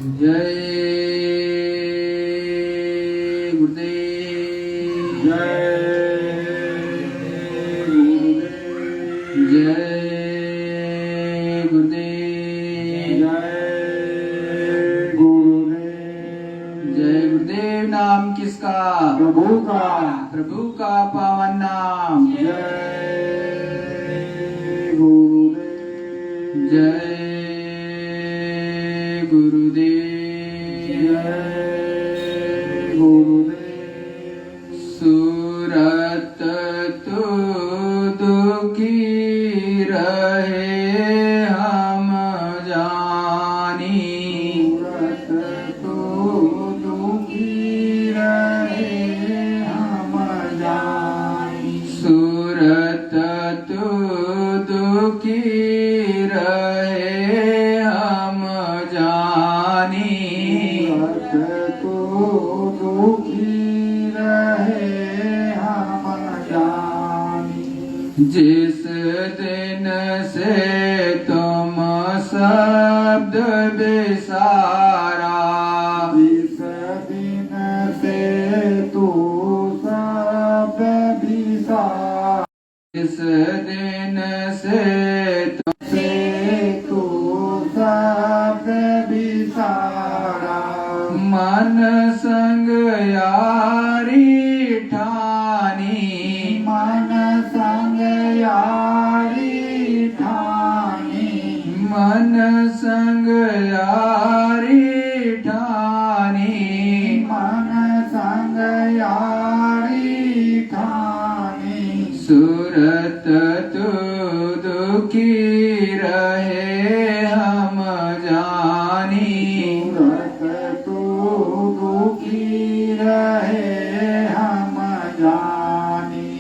जय गुरुदेव। जय गुरुदेव। जय गुरुदेव। नाम किसका? प्रभु का। प्रभु का पावन नाम। जय गुरुदेव। जय गुरुदेव। जय गुरुदेव। सूरत तू दुखी रहे हम जानी। सूरत तू दुखी रहे हम जानी। सूरत तू दुखी रहे हम जानी। सूरत तू दुखी रहे हम जानी। जिस दिन से तुम शब्द बिसारा। जिस दिन से तू सब बिसारा। जिस दिन से तू सब बिसारा। मन संग यारी ठानी। मन संग यारी ठानी। मन संग यारी ठानी। मन संग यारी ठानी। सूरत तू दुखी रहे हम जानी। सूरत तू दुखी रहे हम जानी।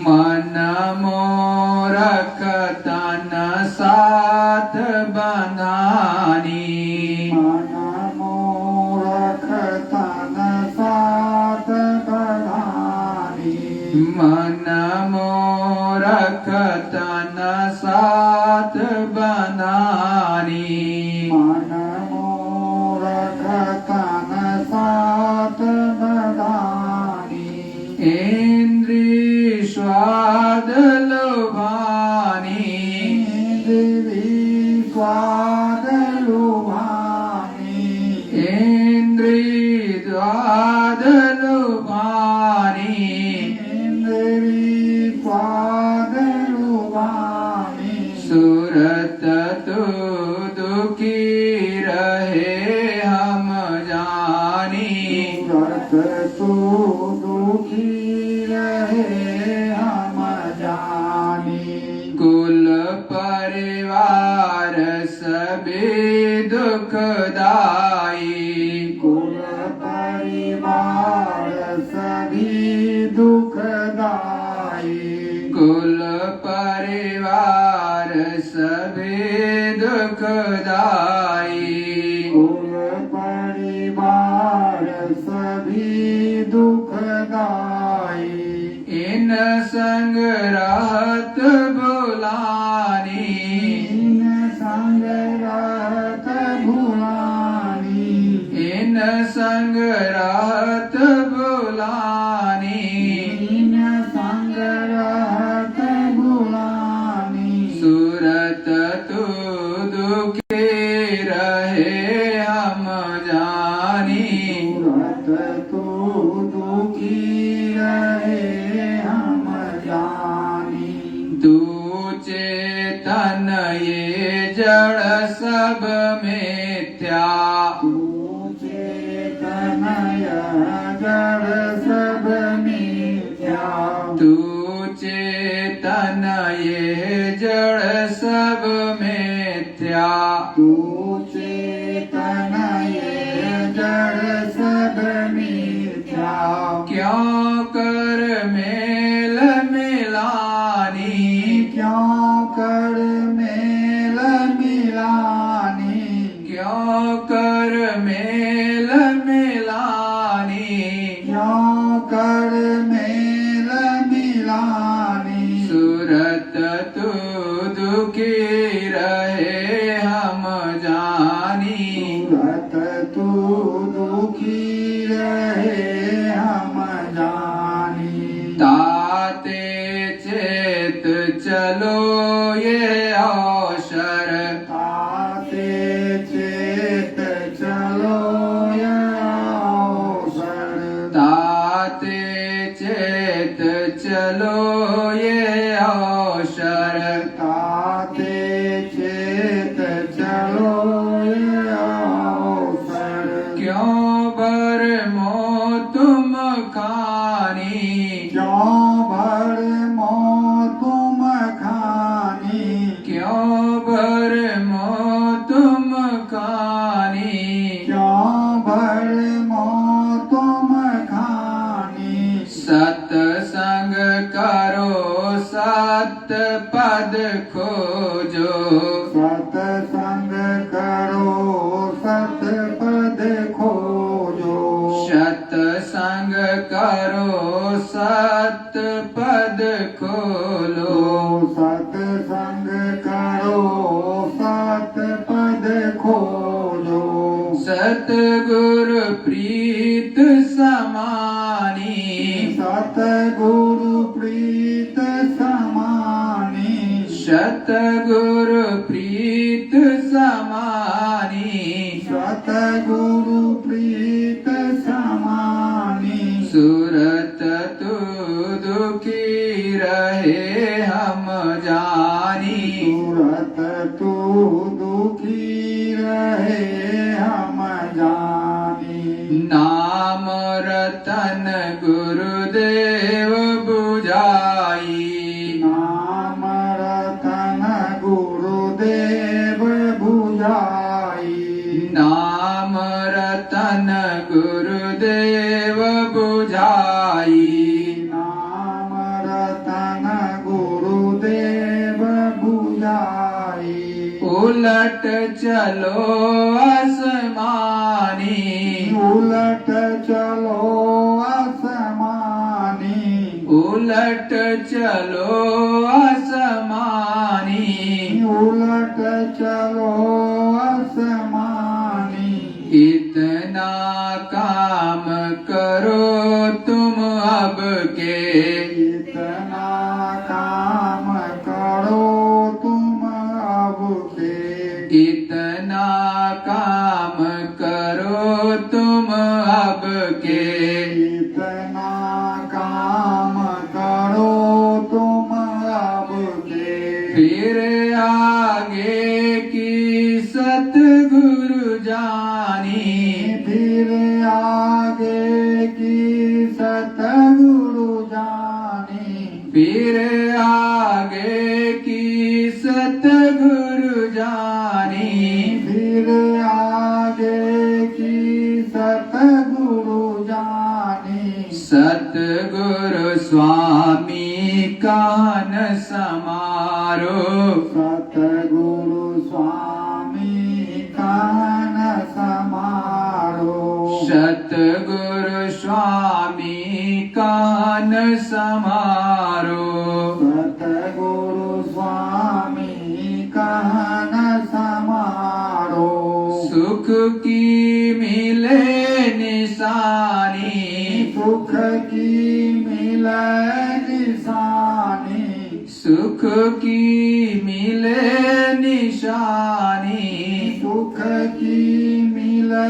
मन मोरख तन साथ बंधानी। मन मूरख तन साथ बधानी। मन मोरख तन साथ बंधानी। मन मूरख तन साथ बधानी। इंद्री स्वाद लुभानी। इंद्री स्वाद लुभानी। इंद्री स्वाद लुभानी। इंद्री स्वाद लुभानी। सूरत तू दुखी रहे हम जानी। सूरत तू दुखी रहे हम जानी। कुल परिवार सभी दुखदाई। कुल परिवार सभी दुखदाई। कुल परिवार सभी दुखदाई। कुल परिवार सभी दुखदाई। इन संग रहत बुलानी। इन संग रहत भुलानी। इन संग रहत बुलानी। इन संग रहत भुलानी। सूरत तू दुखी रहे हम जानी। सूरत तू दुखी रहे हम जानी। तू चेतन ये जड़ सब मिथ्या। तू चेतन यह जड़ सब मिथ्या। तू चेतन ये जड़ सब मिथ्या। तू चेतन ये जड़ सब मिथ्या। क्यों कर मेल मिलानी। क्यों कर मेल मिलानी। क्यों कर मेल मिलानी। क्यों कर मेल मिलानी। सूरत तू दुखी रहे हम जानी। सूरत तू दुखी रहे हम जानी। ताते चेत चलो ये अवसर, ताते चेत चलो ये अवसर। ताते चेत चलो ये अवसर, ताते चेत चलो ये अवसर। क्यों बर मो तुम खानी, क्यों भर मो तुम खानी। क्यों बर मो तुम खानी, क्यों भर मो तुम खानी। सत्संग करो सत पद खोजो, सत्संग करो सत पद खोजो। सत्संग करो सत पद खोलो, सत्संग करो सत पद खोजो। सतगुरु प्रीत समानी, सतगुरु प्रीत समानी। सतगुरु प्रीत समानी, सतगुरु प्रीत समानी। सूरत तू दुखी रहे हम जानी, सूरत तू दुखी रहे हम जानी। नाम रतन गुरुदेव बुझाई, नाम रतन गुरुदेव बुझाई। नाम रतन गुरुदेव बुझाई। नाम रतन गुरुदेव बुझाई। उलट चलो आसमानी, उलट चलो आसमानी। उलट चलो आसमानी, उलट चलो आसमानी। इतना काम करो तुम अब के, इतना काम करो तुम अब के। इतना काम करो तुम अब के, इतना काम करो तुम अब के। फिर आगे की सतगुरु जानी, फिर आगे की सतगुरु जानी। फिर आगे की सतगुरु जानी। फिर आगे की सतगुरु जानी। सतगुरु स्वामी कान समारो, सतगुरु स्वामी कान समारो। सतगुरु स्वामी कान समारो। सतगुरु स्वामी कान समारो। सुख की मिले निशानी, सुख की मिले निशानी। सुख की मिले निशानी। सुख की मिले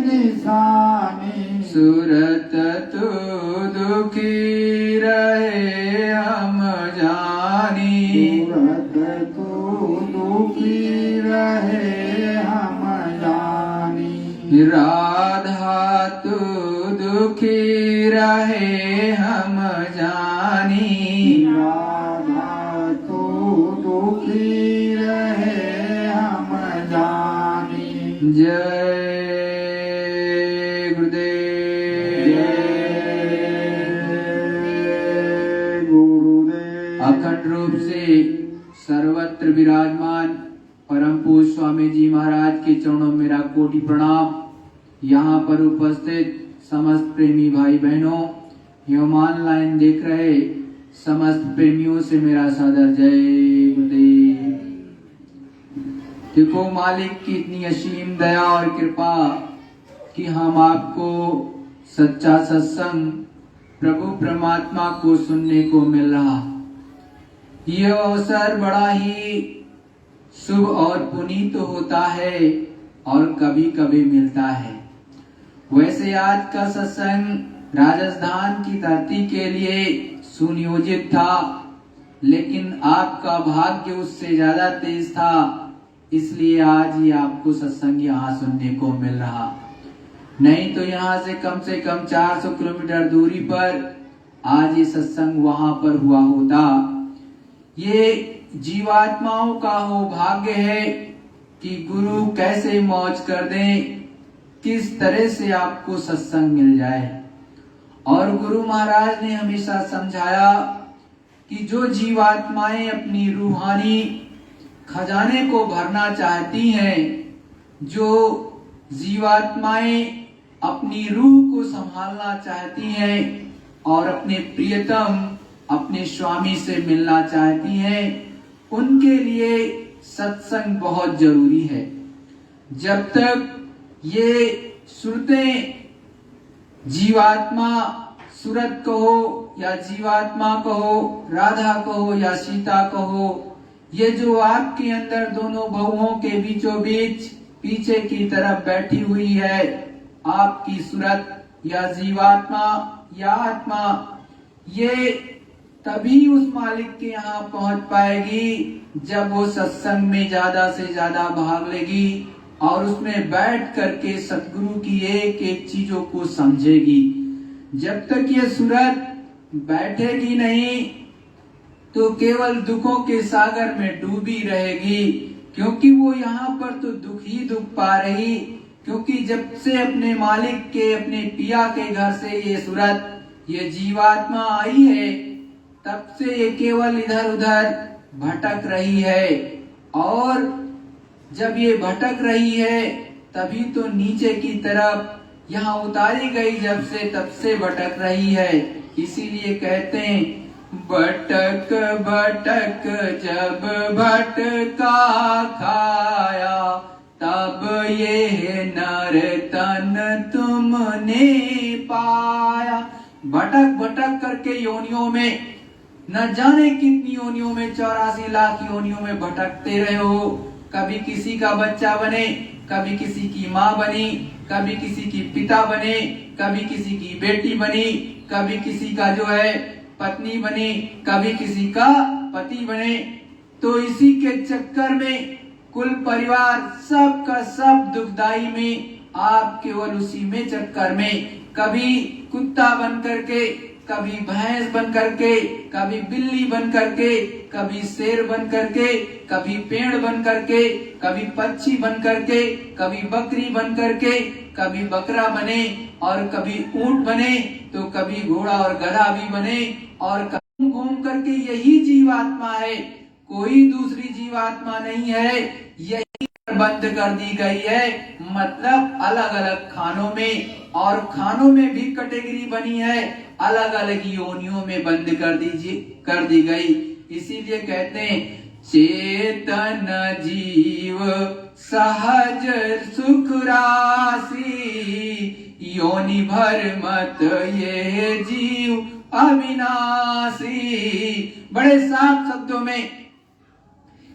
निशानी। सूरत तू दुखी रहे हम जानी, सूरत तू दुखी रहे हम जानी। राधा तू दुखी रहे हम जानी। राधा तू दुखी रहे हम जानी। जय गुरुदेव। जय गुरुदेव। अखंड रूप से सर्वत्र विराजमान परम पूज्य स्वामी जी महाराज के चरणों में मेरा कोटि प्रणाम। यहाँ पर उपस्थित समस्त प्रेमी भाई बहनों एवं ऑनलाइन देख रहे समस्त प्रेमियों से मेरा सादर जय गुरुदेव। देखो मालिक की इतनी असीम दया और कृपा कि हम आपको सच्चा सत्संग प्रभु परमात्मा को सुनने को मिल रहा। यह अवसर बड़ा ही शुभ और पुनीत होता है और कभी कभी मिलता है। वैसे आज का सत्संग राजस्थान की धरती के लिए सुनियोजित था, लेकिन आपका भाग्य उससे ज्यादा तेज था, इसलिए आज ही आपको सत्संग यहाँ सुनने को मिल रहा। नहीं तो यहाँ से कम 400 किलोमीटर दूरी पर आज ये सत्संग वहां पर हुआ होता। ये जीवात्माओं का हो भाग्य है कि गुरु कैसे मौज कर दें, किस तरह से आपको सत्संग मिल जाए। और गुरु महाराज ने हमेशा समझाया कि जो जीवात्माएं अपनी रूहानी खजाने को भरना चाहती हैं, जो जीवात्माएं अपनी रूह को संभालना चाहती हैं और अपने प्रियतम अपने स्वामी से मिलना चाहती हैं, उनके लिए सत्संग बहुत जरूरी है। जब तक ये सुरतें जीवात्मा, सूरत कहो या जीवात्मा कहो, राधा कहो या सीता कहो, ये जो आपके अंदर दोनों बहुओं के बीचों बीच पीछे की तरफ बैठी हुई है, आपकी सूरत या जीवात्मा या आत्मा, ये तभी उस मालिक के यहाँ पहुंच पाएगी जब वो सत्संग में ज्यादा से ज्यादा भाग लेगी और उसमें बैठ करके सतगुरु की एक एक चीजों को समझेगी। जब तक ये सूरत बैठेगी नहीं तो केवल दुखों के सागर में डूबी रहेगी, क्योंकि वो यहाँ पर तो दुख ही दुख पा रही, क्योंकि जब से अपने मालिक के, अपने पिया के घर से ये सूरत, ये जीवात्मा आई है, तब से ये केवल इधर उधर भटक रही है। और जब ये भटक रही है तभी तो नीचे की तरफ यहाँ उतारी गई, जब से तब से भटक रही है। इसीलिए कहते हैं भटक भटक जब भटका खाया, तब ये नर तन तुमने पाया। भटक भटक करके योनियों में, न जाने कितनी योनियों में, 84 लाख योनियों में भटकते रहे हो। कभी किसी का बच्चा बने, कभी किसी की माँ बनी, कभी किसी की पिता बने, कभी किसी की बेटी बनी, कभी किसी का जो है पत्नी बनी, कभी किसी का पति बने। तो इसी के चक्कर में कुल परिवार सब का सब दुखदाई में, आप केवल उसी में चक्कर में, कभी कुत्ता बन करके, कभी भैंस बन करके, कभी बिल्ली बन करके, कभी शेर बन करके, कभी पेड़ बन करके, कभी पक्षी बन करके, कभी बकरी बन करके, कभी बकरा बने और कभी ऊंट बने, तो कभी घोड़ा और गधा भी बने। और घूम घूम करके यही जीवात्मा है, कोई दूसरी जीवात्मा नहीं है। यही बंद कर दी गई है, मतलब अलग अलग खानों में, और खानों में भी कैटेगरी बनी है, अलग अलग योनियों में बंद कर दी गई। इसीलिए कहते हैं चेतन जीव सहज सुख राशि, योनि भर मत ये जीव अविनाशी। बड़े साफ शब्दों में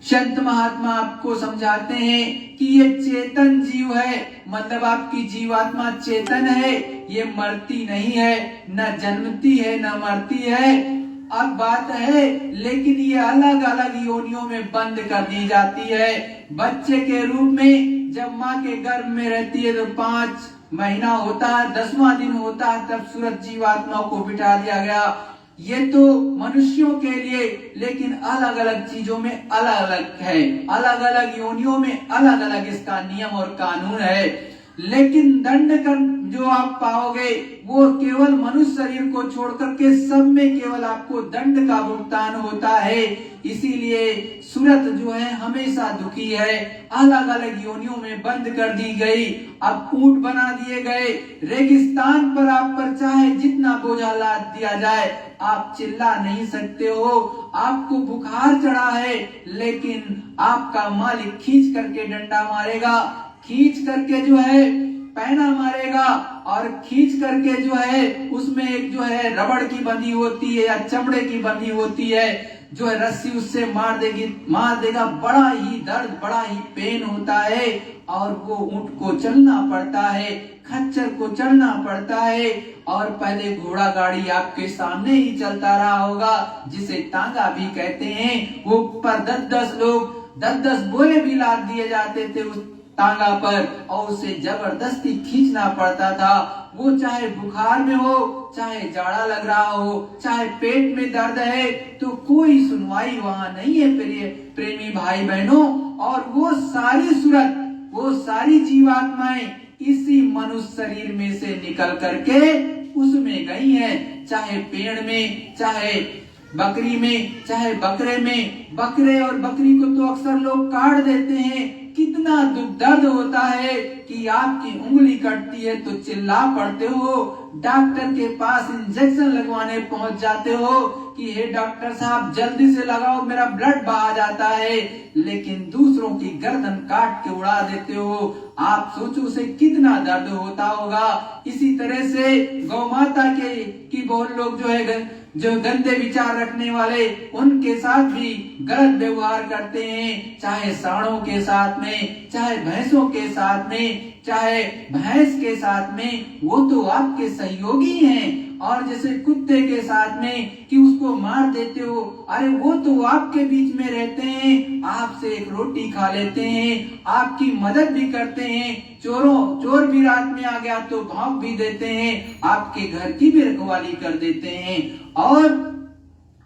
संत महात्मा आपको समझाते हैं कि ये चेतन जीव है, मतलब आपकी जीवात्मा चेतन है, ये मरती नहीं है, न जन्मती है न मरती है। अब बात है, लेकिन ये अलग अलग योनियों में बंद कर दी जाती है। बच्चे के रूप में जब माँ के गर्भ में रहती है तो 5 महीना होता है, 10वां दिन होता है, तब सूरत जीवात्मा को बिठा दिया गया। ये तो मनुष्यों के लिए, लेकिन अलग अलग चीजों में अलग अलग है, अलग अलग योनियों में अलग अलग इसका नियम और कानून है। लेकिन दंड कर जो आप पाओगे वो केवल मनुष्य शरीर को छोड़कर के सब में केवल आपको दंड का भुगतान होता है। इसीलिए सूरत जो है हमेशा दुखी है, अलग अलग योनियों में बंद कर दी गई, अब ऊंट बना दिए गए। रेगिस्तान पर आप पर चाहे जितना बोझा लाद दिया जाए आप चिल्ला नहीं सकते हो। आपको बुखार चढ़ा है लेकिन आपका मालिक खींच करके डंडा मारेगा, खींच करके जो है पैना मारेगा और खींच करके जो है उसमें एक जो है रबड़ की बंधी होती है या चमड़े की बंधी होती है, जो है रस्सी उससे मार देगा। बड़ा ही दर्द, बड़ा ही पेन होता है और वो ऊंट को चलना पड़ता है, खच्चर को चलना पड़ता है। और पहले घोड़ा गाड़ी आपके सामने ही चलता रहा होगा जिसे तांगा भी कहते हैं। वो पर 10-10 लोग 10-10 बोरे भी लाद दिए जाते थे उस तांगा पर और उसे जबरदस्ती खींचना पड़ता था। वो चाहे बुखार में हो, चाहे जाड़ा लग रहा हो, चाहे पेट में दर्द है, तो कोई सुनवाई वहां नहीं है प्रेमी भाई बहनों। और वो सारी सूरत, वो सारी जीवात्माएं इसी मनुष्य शरीर में से निकल करके उसमें गई हैं, चाहे पेड़ में, चाहे बकरी में, चाहे बकरे में। बकरे और बकरी को तो अक्सर लोग काट देते हैं। कितना दुख दर्द होता है कि आपकी उंगली कटती है तो चिल्ला पड़ते हो, डॉक्टर के पास इंजेक्शन लगवाने पहुंच जाते हो कि हे डॉक्टर साहब जल्दी से लगाओ मेरा ब्लड बहा जाता है, लेकिन दूसरों की गर्दन काट के उड़ा देते हो। आप सोचो उसे कितना दर्द होता होगा। इसी तरह से गौ माता की बहुत लोग जो गंदे विचार रखने वाले उनके साथ भी गलत व्यवहार करते हैं, चाहे सांडों के साथ में, चाहे भैंसों के साथ में, चाहे भैंस के साथ में, वो तो आपके सहयोगी हैं। और जैसे कुत्ते के साथ में कि उसको मार देते हो, अरे वो तो आपके बीच में रहते हैं, आपसे एक रोटी खा लेते हैं, आपकी मदद भी करते हैं। चोर भी रात में आ गया तो भौंक भी देते हैं, आपके घर की भी रखवाली कर देते हैं। और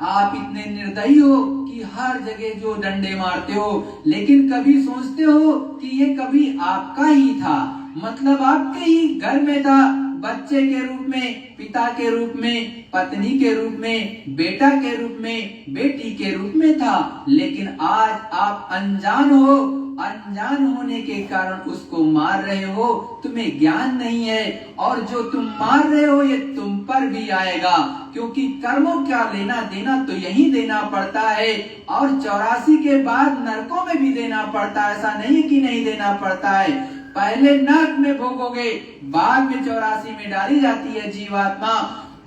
आप इतने निर्दयी हो कि हर जगह जो डंडे मारते हो, लेकिन कभी सोचते हो कि ये कभी आपका ही था, मतलब आपके ही घर में था, बच्चे के रूप में, पिता के रूप में, पत्नी के रूप में, बेटा के रूप में, बेटी के रूप में था। लेकिन आज आप अनजान हो, अनजान होने के कारण उसको मार रहे हो, तुम्हें ज्ञान नहीं है। और जो तुम मार रहे हो ये तुम पर भी आएगा, क्योंकि कर्मों क्या लेना देना तो यही देना पड़ता है। और 84 के बाद नरकों में भी देना पड़ता है, ऐसा नहीं कि नहीं देना पड़ता है। पहले नरक में भोगोगे, बाद में 84 में डाली जाती है जीवात्मा।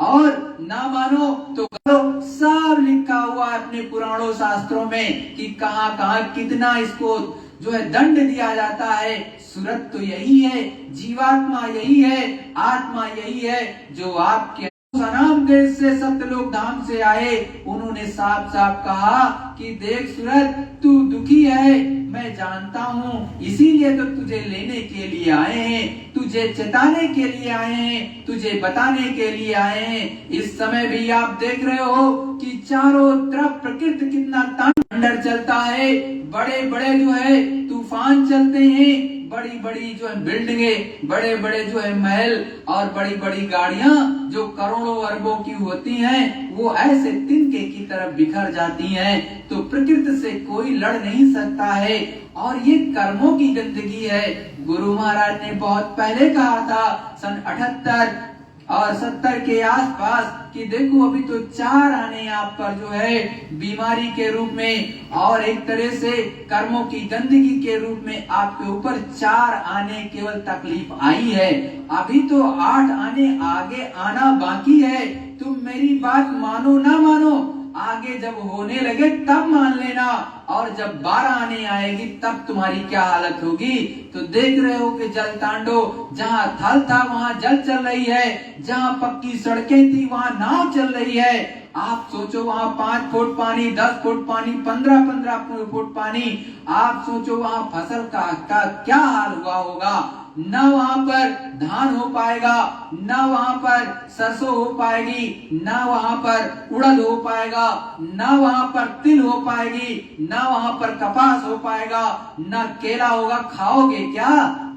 और ना मानो तो करो, सब लिखा हुआ है अपने पुराणों शास्त्रों में कि कहाँ कहाँ कितना इसको जो है दंड दिया जाता है। सूरत तो यही है, जीवात्मा यही है, आत्मा यही है जो आपके सनाम देश से सत्यलोक धाम से आए। उन्होंने साफ साफ कहा कि देख सूरत तू दुखी है, मैं जानता हूँ, इसीलिए तो तुझे लेने के लिए आए हैं, तुझे चेताने के लिए आए हैं, तुझे बताने के लिए आए हैं। इस समय भी आप देख रहे हो कि चारों तरफ प्रकृति कितना तांडव चलता है, बड़े बड़े जो है तूफान चलते हैं, बड़ी बड़ी जो है बिल्डिंगें, बड़े बड़े जो है महल और बड़ी बड़ी गाड़ियां जो करोड़ों अरबों की होती हैं, वो ऐसे तिनके की तरफ बिखर जाती हैं। तो प्रकृति से कोई लड़ नहीं सकता है और ये कर्मों की गंदगी है। गुरु महाराज ने बहुत पहले कहा था सन 78 और 70 के आसपास कि देखो अभी तो 4 आने आप पर जो है बीमारी के रूप में और एक तरह से कर्मों की गंदगी के रूप में आपके ऊपर 4 आने केवल तकलीफ आई है। अभी तो 8 आने आगे आना बाकी है। तुम मेरी बात मानो ना मानो, आगे जब होने लगे तब मान लेना, और जब 12 आने आएगी तब तुम्हारी क्या हालत होगी। तो देख रहे हो कि जल तांडव, जहाँ थल था वहाँ जल चल रही है, जहाँ पक्की सड़कें थी वहाँ नाव चल रही है। आप सोचो वहाँ 5 फुट पानी, 10 फुट पानी, 15-15 फुट पानी। आप सोचो वहाँ फसल का क्या हाल हुआ होगा। न वहां पर धान हो पाएगा, न वहां पर सरसों हो पाएगी, न वहां पर उड़द हो पाएगा, न वहां पर तिल हो पाएगी, न वहां पर कपास हो पाएगा, न केला होगा। खाओगे क्या?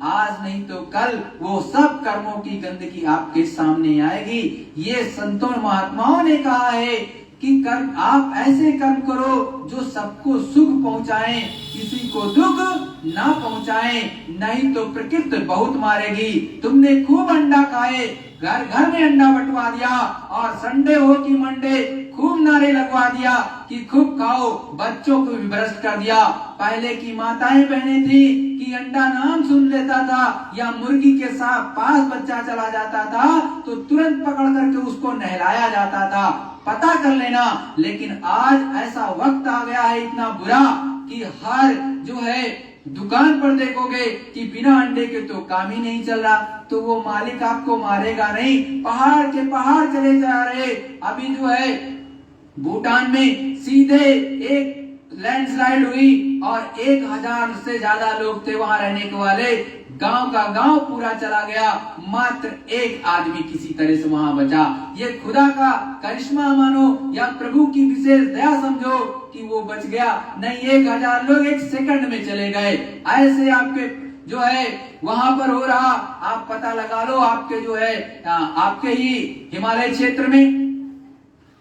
आज नहीं तो कल वो सब कर्मों की गंदगी आपके सामने आएगी। ये संतों महात्माओं ने कहा है कि कर्म आप ऐसे कर्म करो जो सबको सुख पहुंचाएं, किसी को दुख ना पहुंचाएं, नहीं तो प्रकृति बहुत मारेगी। तुमने खूब अंडा खाए, घर घर में अंडा बंटवा दिया और संडे हो कि मंडे खूब नारे लगवा दिया कि खूब खाओ, बच्चों को भी भ्रष्ट कर दिया। पहले की माताएं बहनें थी कि अंडा नाम सुन लेता था या मुर्गी के साथ पास बच्चा चला जाता था तो तुरंत पकड़ करके उसको नहलाया जाता था। पता कर लेना। लेकिन आज ऐसा वक्त आ गया है इतना बुरा कि हर जो है दुकान पर देखोगे कि बिना अंडे के तो काम ही नहीं चल रहा। तो वो मालिक आपको मारेगा नहीं। पहाड़ के पहाड़ चले जा रहे। अभी जो है भूटान में सीधे एक लैंडस्लाइड हुई और 1000 से ज्यादा लोग थे वहां रहने के वाले। गांव का गांव पूरा चला गया, मात्र एक आदमी किसी तरह से वहां बचा। ये खुदा का करिश्मा मानो या प्रभु की विशेष दया समझो कि वो बच गया। नहीं 1000 लोग एक सेकंड में चले गए। ऐसे आपके जो है वहां पर हो रहा, आप पता लगा लो। आपके जो है आपके ही हिमालय क्षेत्र में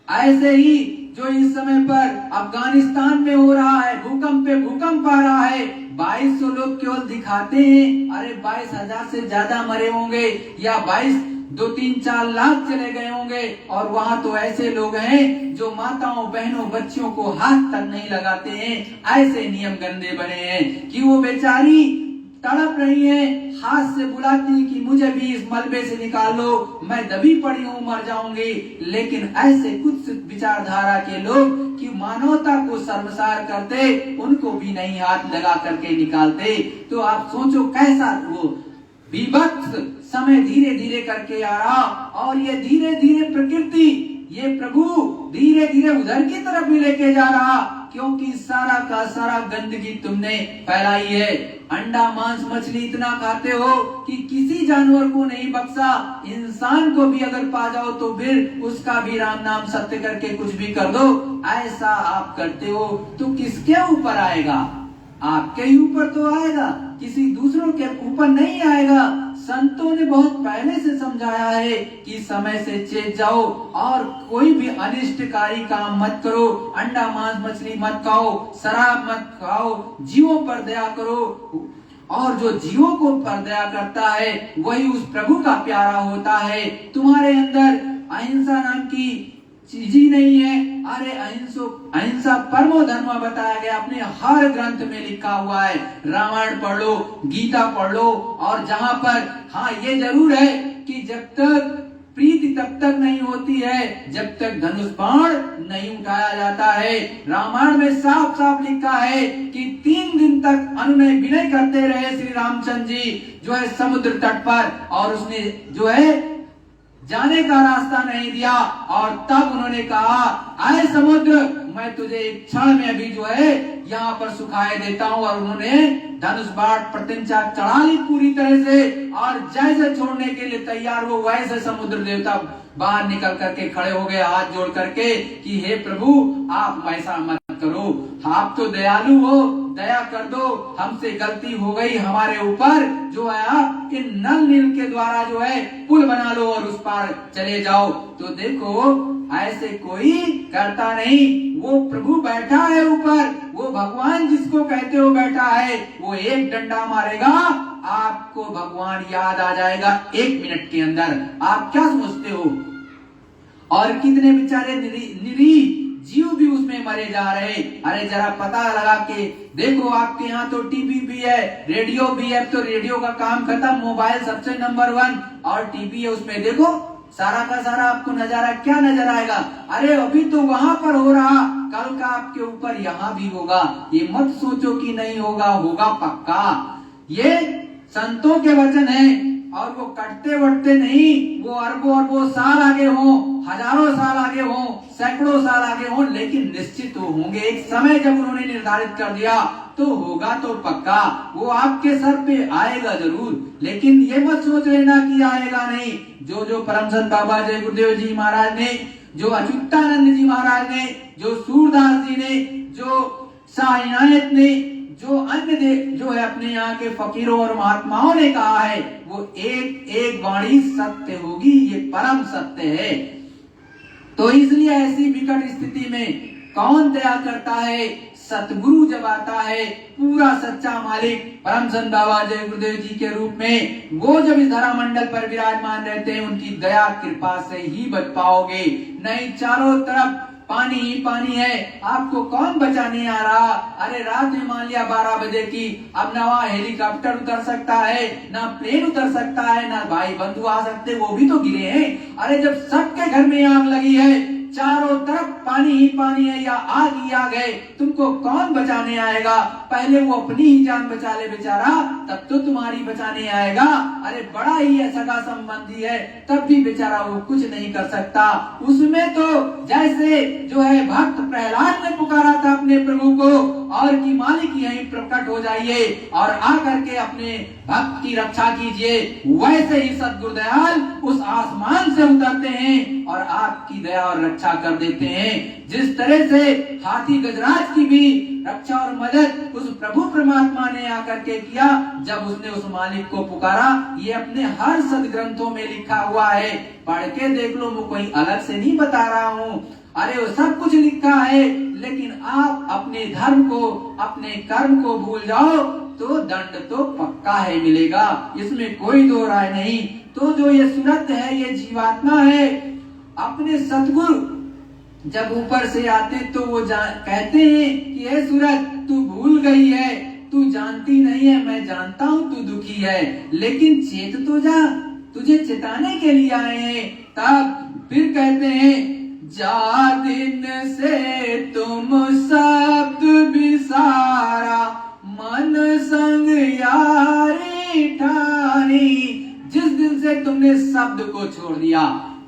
ऐसे ही जो इस समय पर अफगानिस्तान में हो रहा है, भूकंप पे भूकंप आ रहा है। 2200 लोग केवल दिखाते हैं, अरे 22,000 से ज्यादा मरे होंगे या 2-3-4 लाख चले गए होंगे। और वहां तो ऐसे लोग हैं जो माताओं बहनों बच्चियों को हाथ तक नहीं लगाते हैं। ऐसे नियम गंदे बने हैं कि वो बेचारी तड़प रही है, हाथ से बुलाती है कि मुझे भी इस मलबे से निकाल लो, मैं दबी पड़ी हूँ, मर जाऊंगी। लेकिन ऐसे कुछ विचारधारा के लोग कि मानवता को शर्मसार करते, उनको भी नहीं हाथ लगा करके निकालते। तो आप सोचो कैसा वो विभत्स समय धीरे धीरे करके आ रहा। और ये धीरे धीरे प्रकृति, ये प्रभु धीरे धीरे उधर की तरफ भी लेके जा रहा, क्योंकि सारा का सारा गंदगी तुमने फैलाई है। अंडा मांस मछली इतना खाते हो कि किसी जानवर को नहीं बख्शा। इंसान को भी अगर पा जाओ तो फिर उसका भी राम नाम सत्य करके कुछ भी कर दो। ऐसा आप करते हो तो किसके ऊपर आएगा? आपके ही ऊपर तो आएगा, किसी दूसरों के ऊपर नहीं आएगा। संतों ने बहुत पहले से समझाया है कि समय से चेत जाओ और कोई भी अनिष्टकारी काम मत करो। अंडा मांस मछली मत खाओ, शराब मत खाओ, जीवों पर दया करो। और जो जीवों को पर दया करता है वही उस प्रभु का प्यारा होता है। तुम्हारे अंदर अहिंसा नाम की चीज ही नहीं है। अरे अहिंसा परमो धर्म बताया गया, अपने हर ग्रंथ में लिखा हुआ है। रामायण पढ़ लो, गीता पढ़ लो। और जहां पर हाँ ये जरूर है कि जब तक प्रीति तब तक नहीं होती है जब तक धनुष बाण नहीं उठाया जाता है। रामायण में साफ साफ लिखा है कि 3 दिन तक अनुनय विनय करते रहे श्री रामचंद्र जी जो है समुद्र तट पर, और उसने जो है जाने का रास्ता नहीं दिया। और तब उन्होंने कहा, आए समुद्र, मैं तुझे एक क्षण में अभी जो है यहाँ पर सुखाए देता हूँ। और उन्होंने धनुष बाण प्रत्यंचा चढ़ा ली पूरी तरह से। और जैसे छोड़ने के लिए तैयार हो वैसे समुद्र देवता बाहर निकल करके खड़े हो गए हाथ जोड़ करके कि हे प्रभु आप ऐसा मत करो, आप तो दयालु हो, दया कर दो, हमसे गलती हो गई, हमारे ऊपर जो है आप इन नल नील के द्वारा जो है पुल बना लो और उस पार चले जाओ। तो देखो ऐसे कोई करता नहीं। वो प्रभु बैठा है ऊपर, वो भगवान जिसको कहते हो बैठा है, वो एक डंडा मारेगा आपको भगवान याद आ जाएगा 1 मिनट के अंदर। आप क्या सोचते हो? और कितने बेचारे निरीह जीव भी उसमें मरे जा रहे। अरे जरा पता लगा के देखो, आपके यहाँ तो टीवी भी है, रेडियो भी है। तो रेडियो का काम खत्म, मोबाइल सबसे नंबर 1 और टीवी है, उसमें देखो सारा का सारा आपको नजारा क्या नजर आएगा। अरे अभी तो वहां पर हो रहा, कल का आपके ऊपर यहाँ भी होगा। ये मत सोचो कि नहीं होगा, होगा पक्का। ये संतों के वचन है और वो कटते वटते नहीं, वो अरबों अरबों साल आगे हो, हजारों साल आगे हो, सैकड़ों साल आगे हो, लेकिन निश्चित वो होंगे। एक समय जब उन्होंने निर्धारित कर दिया तो होगा तो पक्का, वो आपके सर पे आएगा जरूर। लेकिन ये मत सोच लेना कि आएगा नहीं। जो परम संत बाबा जय गुरुदेव जी महाराज ने, जो अच्युतानंद जी महाराज ने, जो सूरदास जी ने, जो शाह इनायत ने, जो अन्य जो है अपने यहाँ के फकीरों और महात्माओं ने कहा है, वो एक एक वाणी सत्य होगी, ये परम सत्य है। तो इसलिए ऐसी विकट स्थिति में कौन दया करता है? सतगुरु जब आता है, पूरा सच्चा मालिक परम संत बाबा जय गुरुदेव जी के रूप में, वो जब इस धरा मंडल पर विराजमान रहते हैं, उनकी दया कृपा से ही बच पाओगे। नहीं चारों तरफ पानी ही पानी है, आपको कौन बचाने आ रहा? अरे रात में मान लिया 12 बजे की, अब ना वहाँ हेलीकॉप्टर उतर सकता है, ना प्लेन उतर सकता है, ना भाई बंधु आ सकते, वो भी तो गिरे हैं। अरे जब सबके घर में आग लगी है, चारों तरफ पानी ही पानी है या आग ही आग है, तुमको कौन बचाने आएगा? पहले वो अपनी ही जान बचा ले बेचारा, तब तो तुम्हारी बचाने आएगा। अरे बड़ा ही सगा संबंधी है, तब भी बेचारा वो कुछ नहीं कर सकता। उसमें तो जैसे जो है भक्त प्रहलाद ने पुकारा था अपने प्रभु को, और कि मालिक यहीं प्रकट हो जाइए और आकर के अपने भक्त की रक्षा कीजिए, वैसे ही सद्गुरुदयाल उस आसमान से उतरते हैं और आपकी दया और रक्षा कर देते हैं। जिस तरह से हाथी गजराज की भी रक्षा और मदद उस प्रभु परमात्मा ने आकर के किया, जब उसने उस मालिक को पुकारा। ये अपने हर सदग्रंथों में लिखा हुआ है, पढ़ के देख लो, मैं कोई अलग से नहीं बता रहा हूँ। अरे वो सब कुछ लिखा है, लेकिन आप अपने धर्म को, अपने कर्म को भूल जाओ तो दंड तो पक्का है मिलेगा, इसमें कोई दो राय नहीं। तो जो ये सूरत है, ये जीवात्मा है, अपने सतगुरु जब ऊपर से आते तो वो कहते हैं कि ये सूरत तू भूल गई है, तू जानती नहीं है, मैं जानता हूँ तू दुखी है, लेकिन चेत तो जा, तुझे चेताने के लिए आए हैं। तब फिर कहते हैं, जा दिन से तुम शब्द विसारा, मन संग यारी ठानी। जिस दिन से तुमने शब्द को छोड़ दिया,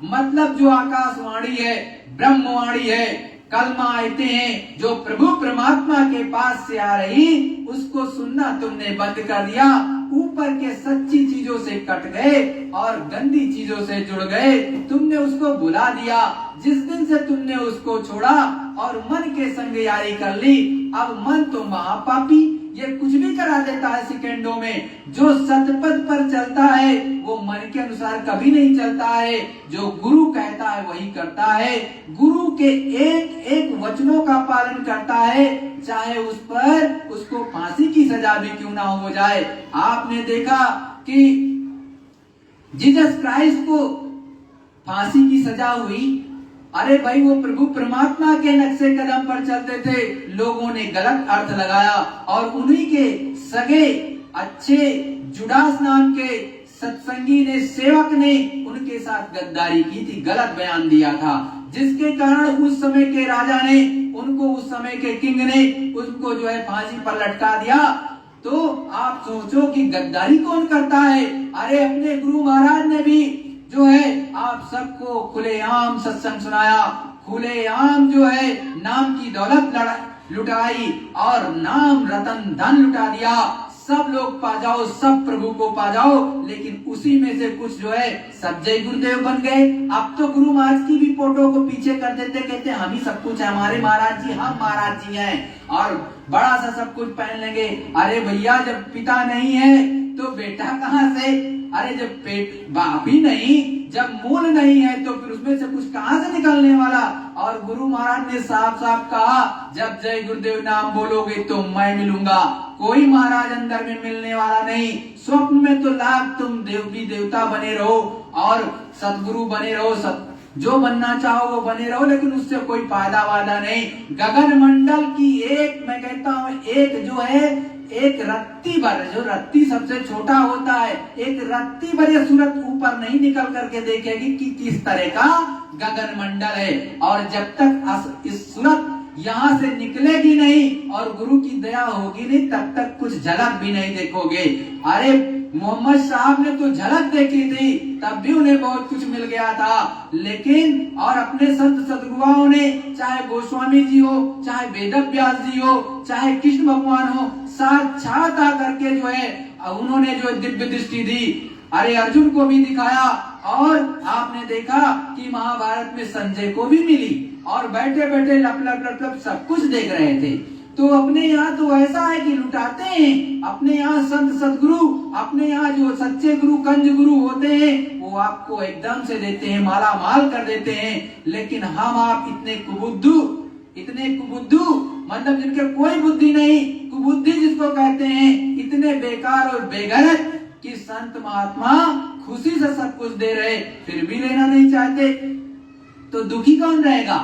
मतलब जो आकाशवाणी है, ब्रह्मवाणी है, कलमा आयते हैं जो प्रभु परमात्मा के पास से आ रही, उसको सुनना तुमने बंद कर दिया। ऊपर के सच्ची चीजों से कट गए और गंदी चीजों से जुड़ गए, तुमने उसको भुला दिया। जिस दिन से तुमने उसको छोड़ा और मन के संग यारी कर ली, अब मन तो महापापी, ये कुछ भी करा देता है सेकंडों में। जो सतपथ पर चलता है वो मन के अनुसार कभी नहीं चलता है, जो गुरु कहता है वही करता है, गुरु के एक एक वचनों का पालन करता है, चाहे उस पर उसको फांसी की सजा भी क्यों ना हो जाए। आपने देखा कि जीसस क्राइस्ट को फांसी की सजा हुई। अरे भाई, वो प्रभु परमात्मा के नक्शे कदम पर चलते थे, लोगों ने गलत अर्थ लगाया और उन्हीं के सगे अच्छे जुडास नाम के सत्संगी ने, सेवक ने उनके साथ गद्दारी की थी, गलत बयान दिया था, जिसके कारण उस समय के राजा ने उनको, उस समय के किंग ने उनको जो है फांसी पर लटका दिया। तो आप सोचो कि गद्दारी कौन करता है। अरे अपने गुरु महाराज ने भी जो है आप सबको खुलेआम सत्संग सुनाया, खुलेआम जो है नाम की दौलत लुटाई और नाम रतन धन लुटा दिया। सब लोग पा जाओ, सब प्रभु को पा जाओ, लेकिन उसी में से कुछ जो है सब जय गुरुदेव बन गए। अब तो गुरु महाराज की भी फोटो को पीछे कर देते, कहते हम ही सब कुछ है, हमारे महाराज जी, हम महाराज जी हैं, और बड़ा सा सब कुछ पहन लेंगे। अरे भैया, जब पिता नहीं है तो बेटा कहाँ से? अरे जब पेट बाप ही नहीं, जब मूल नहीं है तो फिर उसमें से कुछ कहाँ से निकलने वाला। और गुरु महाराज ने साफ साफ कहा, जब जय गुरुदेव नाम बोलोगे तो मैं मिलूंगा, कोई महाराज अंदर में मिलने वाला नहीं। स्वप्न में तो लाख तुम देवी देवता बने रहो और सदगुरु बने रहो, जो बनना चाहो वो बने रहो, लेकिन उससे कोई फायदा वादा नहीं। गगन मंडल की एक, मैं कहता हूँ, एक जो है, एक रत्ती भर, जो रत्ती सबसे छोटा होता है, एक रत्ती भर ये सूरत ऊपर नहीं निकल करके देखेगी कि किस तरह का गगन मंडल है। और जब तक इस सूरत यहाँ से निकलेगी नहीं और गुरु की दया होगी नहीं, तब तक कुछ झलक भी नहीं देखोगे। अरे मोहम्मद साहब ने तो झलक देखी थी, तब भी उन्हें बहुत कुछ मिल गया था। लेकिन और अपने संत सदगुरुओं ने, चाहे गोस्वामी जी हो, चाहे वेद व्यास जी हो, चाहे कृष्ण भगवान हो, साक्षात आकर के जो है उन्होंने जो दिव्य दृष्टि दी, अरे अर्जुन को भी दिखाया। और आपने देखा कि महाभारत में संजय को भी मिली और बैठे बैठे लप लप लप लप सब कुछ देख रहे थे। तो अपने यहाँ तो ऐसा है कि लुटाते हैं। अपने यहाँ संत सदगुरु, अपने यहाँ जो सच्चे गुरु कंज गुरु होते हैं, वो आपको एकदम से देते हैं, माला माल कर देते हैं। लेकिन हम आप इतने कुबुद्धू मतलब जिनके कोई बुद्धि नहीं, कुबुद्धि जिसको कहते हैं, इतने बेकार और बेगरत कि संत महात्मा खुशी से सब कुछ दे रहे फिर भी लेना नहीं चाहते। तो दुखी कौन रहेगा?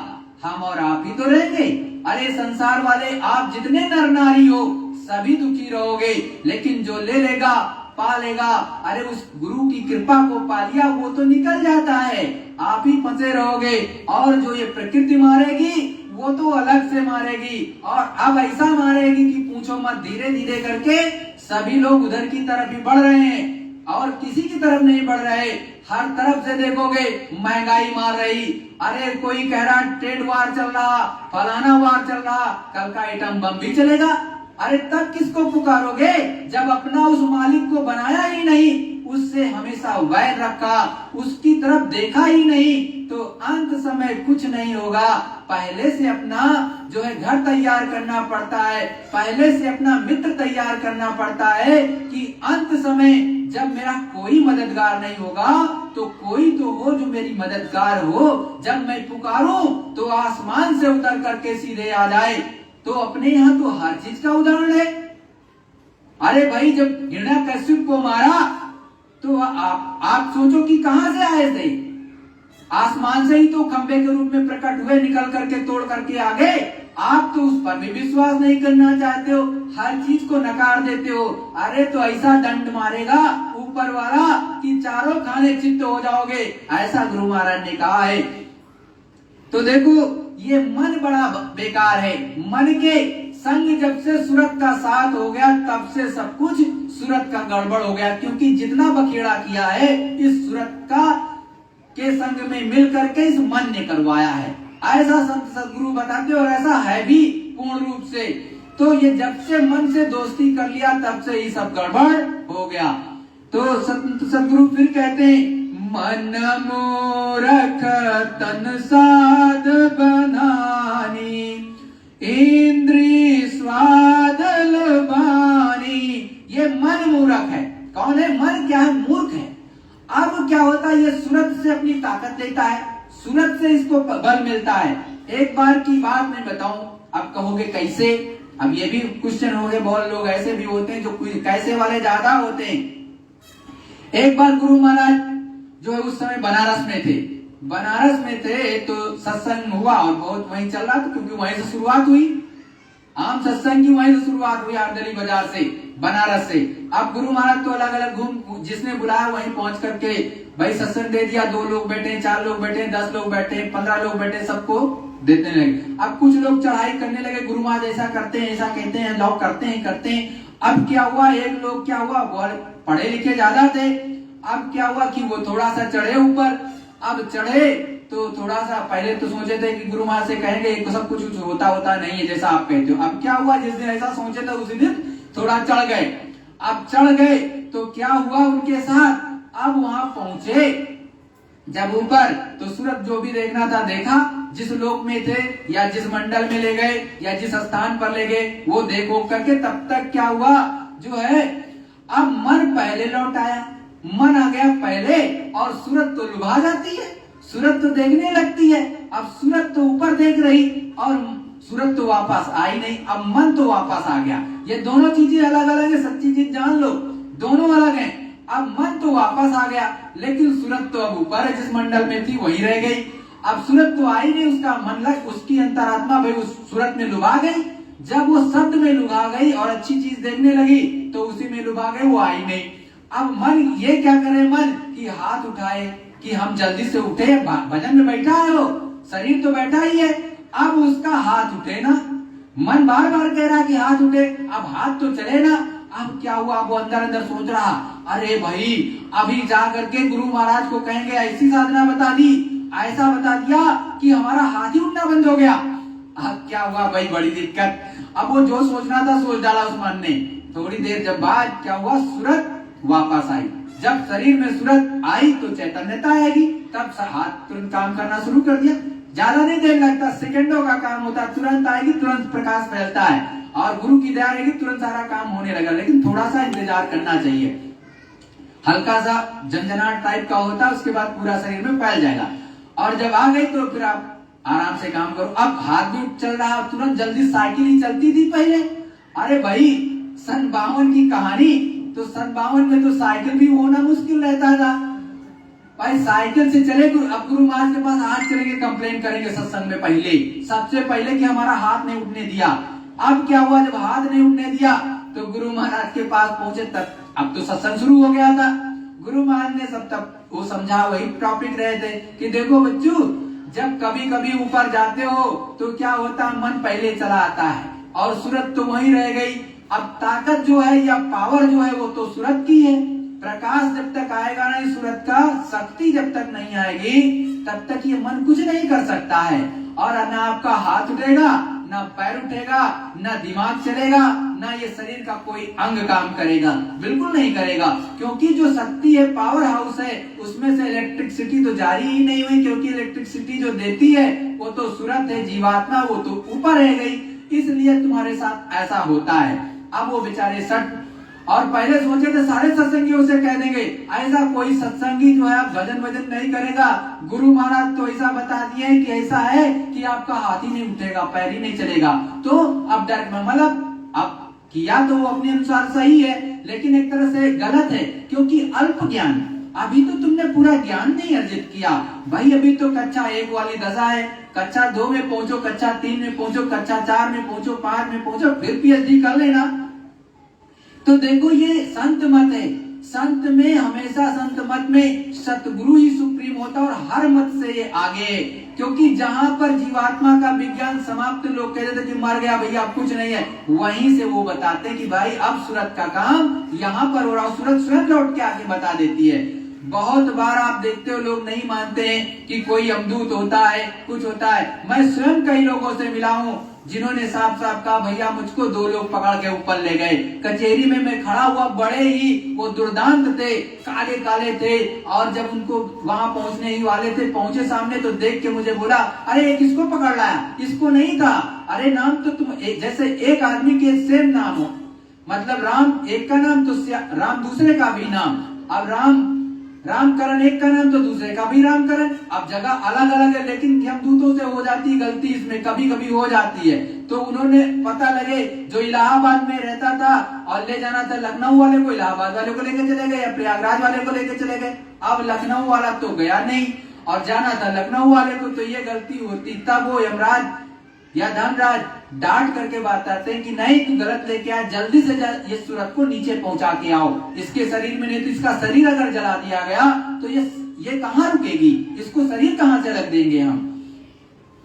हम और आप ही तो रहेंगे। अरे संसार वाले, आप जितने नर नारी हो सभी दुखी रहोगे, लेकिन जो ले लेगा पा लेगा, अरे उस गुरु की कृपा को पा लिया वो तो निकल जाता है, आप ही फंसे रहोगे। और जो ये प्रकृति मारेगी वो तो अलग से मारेगी, और अब ऐसा मारेगी कि पूछो मत। धीरे धीरे करके सभी लोग उधर की तरफ ही बढ़ रहे हैं और किसी की तरफ नहीं बढ़ रहे। हर तरफ से देखोगे महंगाई मार रही, अरे कोई कह रहा ट्रेड वार चल रहा, फलाना वार चल रहा, कल का एटम बम भी चलेगा। अरे तब किसको पुकारोगे जब अपना उस मालिक को बनाया ही नहीं, उससे हमेशा वैर रखा, उसकी तरफ देखा ही नहीं, तो अंत समय कुछ नहीं होगा। पहले से अपना जो है घर तैयार करना पड़ता है, पहले से अपना मित्र तैयार करना पड़ता है कि अंत समय जब मेरा कोई मददगार नहीं होगा तो कोई तो हो जो मेरी मददगार हो। जब मैं पुकारूं तो आसमान से उतर करके सीधे आ जाए। तो अपने यहाँ तो हर चीज का उदाहरण है। अरे भाई, जब हिरण्यकश्यप को मारा तो आप सोचो कि कहां से आए थे? आसमान से ही तो खंबे के रूप में प्रकट हुए, निकल करके तोड़ करके आ गए। आप तो उस पर भी विश्वास नहीं करना चाहते हो, हर चीज को नकार देते हो। अरे तो ऐसा दंड मारेगा ऊपर वाला कि चारों खाने चित्त हो जाओगे, ऐसा गुरु महाराज ने कहा है। तो देखो, ये मन बड़ा बेकार है। मन के संग जब से सूरत का साथ हो गया तब से सब कुछ सूरत का गड़बड़ हो गया, क्योंकि जितना बखेड़ा किया है इस सूरत का के संग में मिल करके इस मन ने करवाया है। ऐसा संत सदगुरु बताते और ऐसा है भी पूर्ण रूप से। तो ये जब से मन से दोस्ती कर लिया तब से ही सब गड़बड़ हो गया। तो संत सदगुरु फिर कहते हैं, मन मूरख तन साध बनानी, इंद्री स्वाद लुभानी। ये मन मूर्ख है। कौन है? मन क्या है? मूर्ख है। अब क्या होता है, ये सूरत से अपनी ताकत लेता है, सूरत से इसको बल मिलता है। एक बार की बात मैं बताऊं, अब कहोगे कैसे? अब ये भी क्वेश्चन हो गए। बहुत लोग ऐसे भी होते हैं जो कैसे वाले ज्यादा होते हैं। एक बार गुरु महाराज जो है उस समय बनारस में थे तो सत्संग हुआ और बहुत वहीं चल रहा था, क्योंकि वहीं से शुरुआत हुई। आम सत्संग की वहीं से शुरुआत हुई, आरदली बाजार से, बनारस से। अब गुरु महाराज तो अलग अलग घूम, जिसने बुलाया वहीं पहुंच करके भाई सत्संग दे दिया। 2 लोग बैठे, 4 लोग बैठे, 10 लोग बैठे, 15 लोग बैठे, सबको देने लगे। अब कुछ लोग चढ़ाई करने लगे, गुरु महाराज ऐसा करते हैं, ऐसा कहते हैं, लोग करते हैं। अब क्या हुआ, एक लोग क्या हुआ, बहुत पढ़े लिखे ज्यादा थे। अब क्या हुआ कि वो थोड़ा सा चढ़े ऊपर। अब चढ़े तो थोड़ा सा पहले तो सोचे थे कि गुरु महाराज से कहेंगे सब कुछ होता नहीं है जैसा आप कहते हो। अब क्या हुआ, जिस दिन ऐसा सोचे थे उसी दिन थोड़ा चढ़ गए। अब चढ़ गए तो क्या हुआ उनके साथ, अब वहां पहुंचे जब ऊपर, तो सूरत जो भी देखना था देखा, जिस लोक में थे या जिस मंडल में ले गए या जिस स्थान पर ले गए वो देखो करके, तब तक क्या हुआ जो है, अब मन पहले लौट आया, मन आ गया पहले, और सूरत तो लुभा जाती है, सूरत तो देखने लगती है। अब सूरत तो ऊपर देख रही और सूरत तो वापस आई नहीं, अब मन तो वापस आ गया। ये दोनों चीजें अलग अलग है, सच्ची चीज जान लो, दोनों अलग हैं। अब मन तो वापस आ गया, लेकिन सूरत तो अब ऊपर है, जिस मंडल में थी वहीं रह गई। अब सूरत तो आई नहीं, उसका मन लग, उसकी अंतरात्मा भाई उस सूरत में लुभा गई। जब वो शब्द में लुभा गई और अच्छी चीज देखने लगी तो उसी में लुभा गई, वो आई नहीं। अब मन ये क्या करे, मन की हाथ उठाए कि हम जल्दी से उठे, भजन में बैठा है, वो शरीर तो बैठा ही है, अब उसका हाथ उठे ना। मन बार बार कह रहा कि हाथ उठे, अब हाथ तो चले ना। अब क्या हुआ, वो अंदर अंदर सोच रहा, अरे भाई अभी जा करके गुरु महाराज को कहेंगे ऐसी साधना बता दी, ऐसा बता दिया कि हमारा हाथ ही उठना बंद हो गया। अब क्या हुआ भाई, बड़ी दिक्कत। अब वो जो सोचना था सोच डाला उस मन ने। थोड़ी देर जब बाद क्या हुआ, सूरत वापस आई। जब शरीर में सूरत आई तो चैतन्यता आएगी, तब हाथ तुरंत काम करना शुरू कर दिया। ज्यादा नहीं देर लगता, सेकंडों का काम होता, तुरंत आएगी, तुरंत प्रकाश फैलता है और गुरु की दया रहेगी, तुरंत सारा काम होने लगा। लेकिन थोड़ा सा इंतजार करना चाहिए, हल्का सा झंझनाट टाइप का होता है, उसके बाद पूरा शरीर में फैल जाएगा। और जब आ गई तो फिर आप आराम से काम करो। अब हाथ भी चल रहा, तुरंत जल्दी साइकिल ही चलती थी पहले। अरे भाई सन 52 की कहानी, तो सन 52 में तो साइकिल भी होना मुश्किल रहता था भाई, साइकिल से चले। अब गुरु महाराज के पास हाथ चलेंगे, कंप्लेन करेंगे सत्संग में पहले, सबसे पहले कि हमारा हाथ नहीं उठने दिया। अब क्या हुआ, जब हाथ नहीं उठने दिया तो गुरु महाराज के पास पहुंचे, तब अब तो सत्संग शुरू हो गया था। गुरु महाराज ने सब तब वो समझा, वही टॉपिक रहे थे कि देखो बच्चों, जब कभी कभी ऊपर जाते हो तो क्या होता, मन पहले चला आता है और सूरत तो वहीं रह गई। अब ताकत जो है या पावर जो है वो तो सूरत की है। प्रकाश जब तक आएगा नहीं सूरत का, शक्ति जब तक नहीं आएगी तब तक ये मन कुछ नहीं कर सकता है। और ना आपका हाथ उठेगा, ना पैर उठेगा, ना दिमाग चलेगा, ना ये शरीर का कोई अंग काम करेगा, बिल्कुल नहीं करेगा। क्योंकि जो शक्ति है, पावर हाउस है, उसमें से इलेक्ट्रिसिटी तो जारी ही नहीं हुई, क्योंकि इलेक्ट्रिसिटी जो देती है वो तो सूरत है, जीवात्मा वो तो ऊपर रह गई। इसलिए तुम्हारे साथ ऐसा होता है। अब वो बेचारे सट, और पहले सोचे थे सारे सत्संगियों से कह देंगे ऐसा कोई सत्संगी जो है भजन भजन नहीं करेगा। गुरु महाराज तो ऐसा बता दिए कि ऐसा है कि आपका हाथ ही नहीं उठेगा, पैर ही नहीं चलेगा। तो अब डर मतलब अब किया तो वो अपने अनुसार सही है, लेकिन एक तरह से गलत है, क्योंकि अल्प ज्ञान, अभी तो तुमने पूरा ज्ञान नहीं अर्जित किया भाई। अभी तो कक्षा 1 वाली दशा है, कक्षा 2 में पहुंचो, कक्षा 3 में पहुंचो, कक्षा 4 में पहुंचो, 5 में पहुंचो, फिर PhD कर लेना। तो देखो ये संत मत है, संत में हमेशा, संत मत में सतगुरु ही सुप्रीम होता है और हर मत से ये आगे। क्योंकि जहां पर जीवात्मा का विज्ञान समाप्त, लोग कहते थे कि मर गया भैया अब कुछ नहीं है, वहीं से वो बताते कि भाई अब सूरत का काम यहाँ पर हो रहा, सूरत स्वयं लौट के आके बता देती है। बहुत बार आप देखते हो लोग नहीं मानते हैं कि कोई अमदूत होता है, कुछ होता है। मैं स्वयं कई लोगों से मिला हूँ जिन्होंने साफ साफ कहा भैया मुझको 2 लोग पकड़ के ऊपर ले गए। कचहरी में मैं खड़ा हुआ, बड़े ही वो दुर्दांत थे, काले काले थे, और जब उनको वहां पहुंचने ही वाले थे, पहुंचे सामने तो देख के मुझे बोला अरे किसको पकड़ लाया, इसको नहीं था। अरे नाम तो तुम जैसे एक आदमी के सेम नाम हो, मतलब राम एक का नाम तो राम दूसरे का भी नाम, अब रामकरण एक का नाम तो दूसरे का भी रामकरण। अब जगह अलग अलग है, लेकिन यमदूतों से हो जाती है गलती, इसमें कभी कभी हो जाती है। तो उन्होंने पता लगे जो इलाहाबाद में रहता था और ले जाना था लखनऊ वाले को, इलाहाबाद वाले को लेके चले गए या प्रयागराज वाले को लेके चले गए। अब लखनऊ वाला तो गया नहीं और जाना था लखनऊ वाले को, तो ये गलती होती। तब वो यमराज या धनराज डांट करके बताते हैं कि नहीं तू गलत लेके आया, जल्दी से ये सूरत को नीचे पहुंचा के आओ इसके शरीर में, नहीं तो इसका शरीर अगर जला दिया गया तो ये कहाँ रुकेगी, इसको शरीर कहाँ से रख देंगे हम,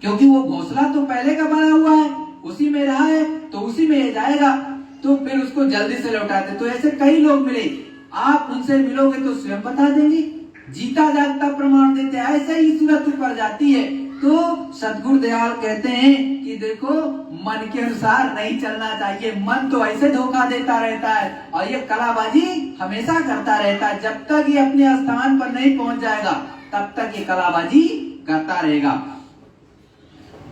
क्योंकि वो घोंसला तो पहले का बना हुआ है, उसी में रहा है तो उसी में ये जाएगा। तो फिर उसको जल्दी से लौटाते। तो ऐसे कई लोग मिले, आप उनसे मिलोगे तो स्वयं बता देंगे, जीता जागता प्रमाण देते, ऐसे ही सूरत ऊपर जाती है। तो सतगुरु दयाल कहते हैं कि देखो मन के अनुसार नहीं चलना चाहिए, मन तो ऐसे धोखा देता रहता है और ये कलाबाजी हमेशा करता रहता है। जब तक ये अपने स्थान पर नहीं पहुंच जाएगा तब तक ये कलाबाजी करता रहेगा।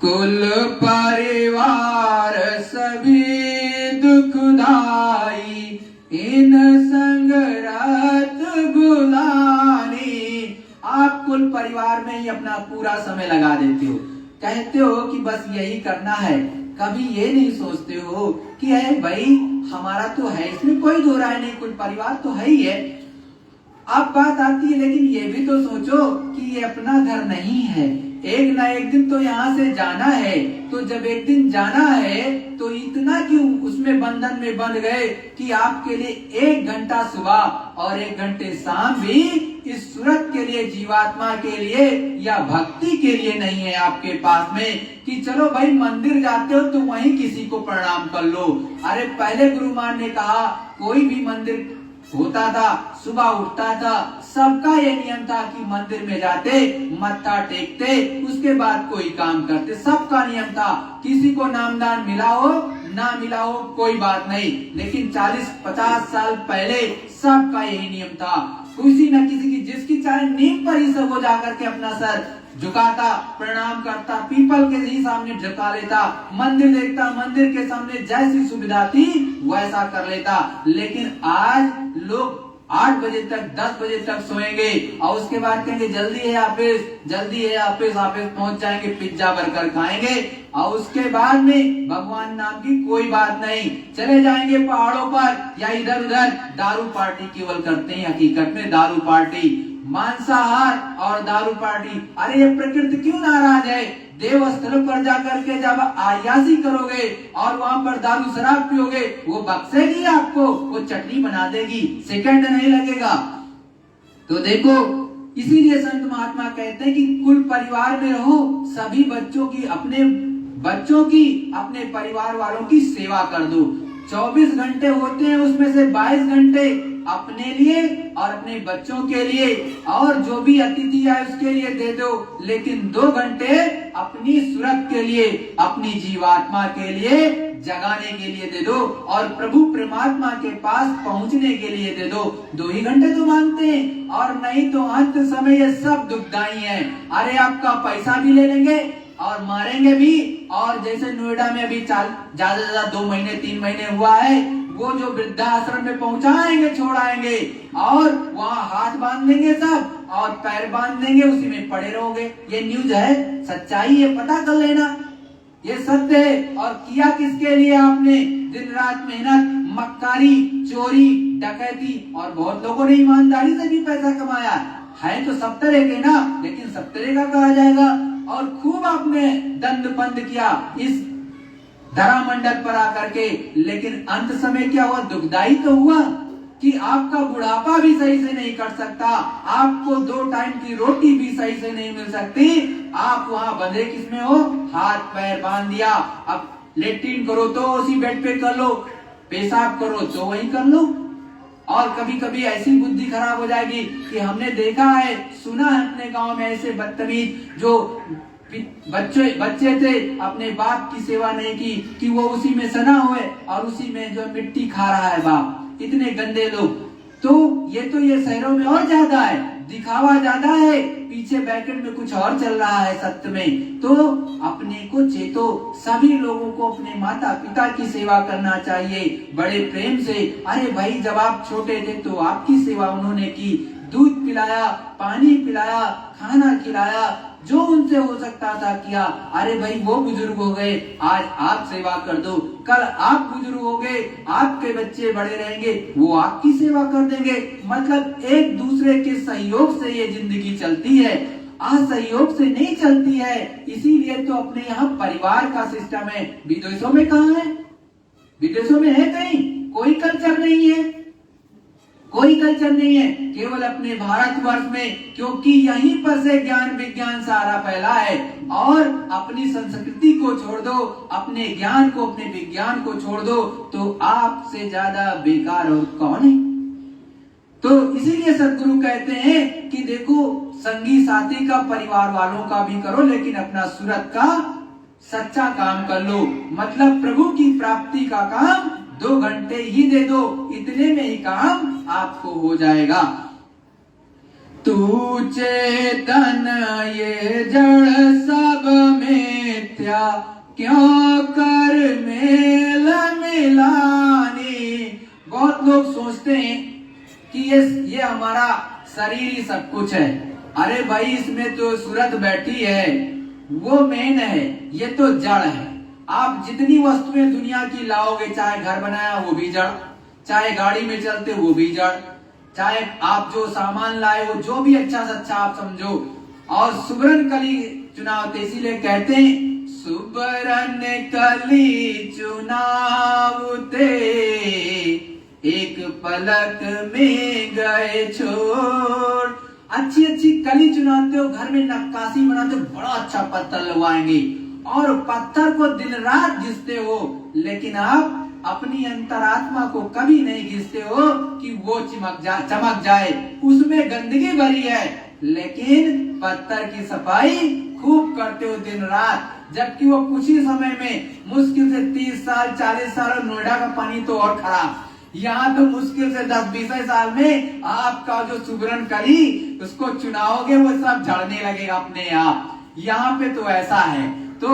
कुल परिवार सभी दुखदाई, इन संग रात बुलानी। आप कुल परिवार में ही अपना पूरा समय लगा देते हो, कहते हो कि बस यही करना है, कभी ये नहीं सोचते हो कि है भाई हमारा तो है, इसमें कोई दो राय नहीं, कुल परिवार तो है ही है। अब बात आती है लेकिन ये भी तो सोचो कि ये अपना घर नहीं है, एक ना एक दिन तो यहाँ से जाना है। तो जब एक दिन जाना है तो इतना क्यों उसमें बंधन में बंध गए कि आपके लिए 1 घंटा सुबह और 1 घंटे शाम भी इस सूरत के लिए, जीवात्मा के लिए या भक्ति के लिए नहीं है आपके पास में कि चलो भाई मंदिर जाते हो तो वहीं किसी को प्रणाम कर लो। अरे पहले गुरु महाराज ने कहा कोई भी मंदिर होता था, सुबह उठता था, सबका ये नियम था कि मंदिर में जाते, मत्था टेकते, उसके बाद कोई काम करते। सबका नियम था। किसी को नामदान मिला हो ना मिला हो कोई बात नहीं, लेकिन 40-50 साल पहले सबका यही नियम था। किसी न किसी की, जिसकी चाहे नींद पर ही सब वो जाकर के अपना सर झुकाता, प्रणाम करता, पीपल के ही सामने झुका लेता, मंदिर देखता, मंदिर के सामने जैसी सुविधा थी वैसा कर लेता। लेकिन आज लोग 8 बजे तक 10 बजे तक सोएंगे और उसके बाद कहेंगे जल्दी है ऑफिस, जल्दी है ऑफिस, ऑफिस पहुंच जाएंगे, पिज्जा बर्गर खाएंगे और उसके बाद में भगवान नाम की कोई बात नहीं। चले जाएंगे पहाड़ों पर या इधर उधर दारू पार्टी केवल करते हैं। हकीकत में दारू पार्टी, मांसाहार और दारू पार्टी। अरे ये प्रकृति क्यों नाराज है? देव स्थल पर जाकर के जब आयासी करोगे और वहां पर दारू शराब पियोगे, वो बख्शेगी आपको, वो चटनी बना देगी, सेकंड नहीं लगेगा। तो देखो, इसीलिए संत महात्मा कहते हैं कि कुल परिवार में रहो, सभी बच्चों की, अपने परिवार वालों की सेवा कर दो। 24 घंटे होते हैं, उसमें से 22 घंटे अपने लिए और अपने बच्चों के लिए और जो भी अतिथि आए उसके लिए दे दो, लेकिन 2 घंटे अपनी सूरत के लिए, अपनी जीवात्मा के लिए जगाने के लिए दे दो और प्रभु परमात्मा के पास पहुंचने के लिए दे दो। 2 ही घंटे तो मांगते हैं, और नहीं तो अंत समय ये सब दुखदाई है। अरे आपका पैसा भी ले लेंगे और मारेंगे भी। और जैसे नोएडा में अभी ज्यादा से ज्यादा 2 महीने 3 महीने हुआ है, वो जो वृद्धाश्रम में पहुंचाएंगे, छोड़ाएंगे और वहाँ हाथ बांध देंगे सब और पैर बांध देंगे, उसी में पड़े रहोगे। ये न्यूज है, सच्चाई है, पता कर लेना, ये सत्य है। और किया किसके लिए आपने? दिन रात मेहनत, मक्कारी, चोरी, डकैती, और बहुत लोगों ने ईमानदारी से भी पैसा कमाया है। तो सब तरह के ना, लेकिन सब तरह का कहा जाएगा। और खूब आपने दंड बंद किया इस धरा मंडल पर आकर के, लेकिन अंत समय क्या हुआ? दुखदाई तो हुआ कि आपका बुढ़ापा भी सही से नहीं कट सकता, आपको 2 टाइम की रोटी भी सही से नहीं मिल सकती। आप वहां बंधे किसमें हो? हाथ पैर बांध दिया। अब लेट्रिन करो तो उसी बेड पे कर लो, पेशाब करो तो वही कर लो। और कभी कभी ऐसी बुद्धि खराब हो जाएगी कि हमने देखा है, सुना है अपने गांव में ऐसे बदतमीज जो बच्चे थे, अपने बाप की सेवा नहीं की कि वो उसी में सना हुए और उसी में जो मिट्टी खा रहा है बाप। इतने गंदे लोग। तो ये शहरों में और ज्यादा है, दिखावा ज्यादा है, पीछे बैकेट में कुछ और चल रहा है सत्य में। तो अपने को चेतो, सभी लोगों को अपने माता पिता की सेवा करना चाहिए बड़े प्रेम से। अरे भाई, जब आप छोटे थे तो आपकी सेवा उन्होंने की, दूध पिलाया, पानी पिलाया, खाना खिलाया, जो उनसे हो सकता था किया। अरे भाई, वो बुजुर्ग हो गए, आज आप सेवा कर दो, कल आप बुजुर्ग हो गए, आपके बच्चे बड़े रहेंगे, वो आपकी सेवा कर देंगे। मतलब एक दूसरे के सहयोग से ये जिंदगी चलती है, असहयोग से नहीं चलती है। इसीलिए तो अपने यहाँ परिवार का सिस्टम है। विदेशों में कहाँ है? विदेशों में है कहीं? कोई कल्चर नहीं है, कोई कल्चर नहीं है, केवल अपने भारतवर्ष में, क्योंकि यहीं पर से ज्ञान विज्ञान सारा फैला है। और अपनी संस्कृति को छोड़ दो, अपने ज्ञान को, अपने विज्ञान को छोड़ दो, तो आपसे ज्यादा बेकार और कौन है? तो इसीलिए सदगुरु कहते हैं कि देखो, संगी साथी का, परिवार वालों का भी करो, लेकिन अपना सूरत का सच्चा काम कर लो। मतलब प्रभु की प्राप्ति का काम 2 घंटे ही दे दो, इतने में ही काम आपको हो जाएगा। तू चेतन ये जड़ सब मिथ्या, क्यों कर मेल मिलानी। बहुत लोग सोचते हैं कि ये हमारा शरीर ही सब कुछ है। अरे भाई, इसमें तो सूरत बैठी है, वो मेन है, ये तो जड़ है। आप जितनी वस्तुएं दुनिया की लाओगे, चाहे घर बनाया वो भी जड़, चाहे गाड़ी में चलते वो भी जड़, चाहे आप जो सामान लाए वो जो भी अच्छा से अच्छा आप समझो। और सुबरन कली चुनावते, इसीलिए कहते हैं सुबरन कली चुनावते, एक पलक में गए छोड़। अच्छी अच्छी कली चुनाते हो, घर में नक्काशी बनाते हो, बड़ा अच्छा पत्थर लगवाएंगे और पत्थर को दिन रात घिसते हो, लेकिन आप अपनी अंतरात्मा को कभी नहीं घिसते हो कि वो चमक जाए, उसमें गंदगी भरी है, लेकिन पत्थर की सफाई खूब करते हो दिन रात, जबकि वो कुछ ही समय में मुश्किल से 30 साल 40 साल, और नोएडा का पानी तो और खराब, यहाँ तो मुश्किल से 10-20 साल में आपका जो सुबरन कली उसको चुनाओगे वो सब झड़ने लगेगा अपने आप। यहाँ पे तो ऐसा है, तो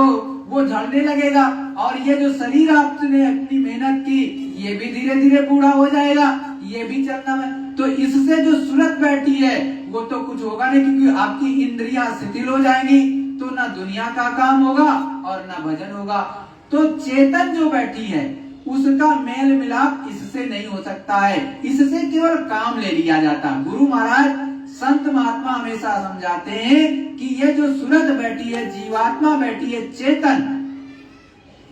वो झड़ने लगेगा, और ये जो शरीर आपने अपनी मेहनत की ये भी धीरे धीरे बूढ़ा हो जाएगा, ये भी चलना है। तो इससे जो सूरत बैठी है वो तो कुछ होगा नहीं, क्योंकि आपकी इंद्रियां शिथिल हो जाएंगी, तो ना दुनिया का काम होगा और ना भजन होगा। तो चेतन जो बैठी है उसका मेल मिलाप इससे नहीं हो सकता है, इससे केवल काम ले लिया जाता। गुरु महाराज संत महात्मा हमेशा समझाते हैं कि ये जो सूरत बैठी है, जीवात्मा बैठी है, चेतन,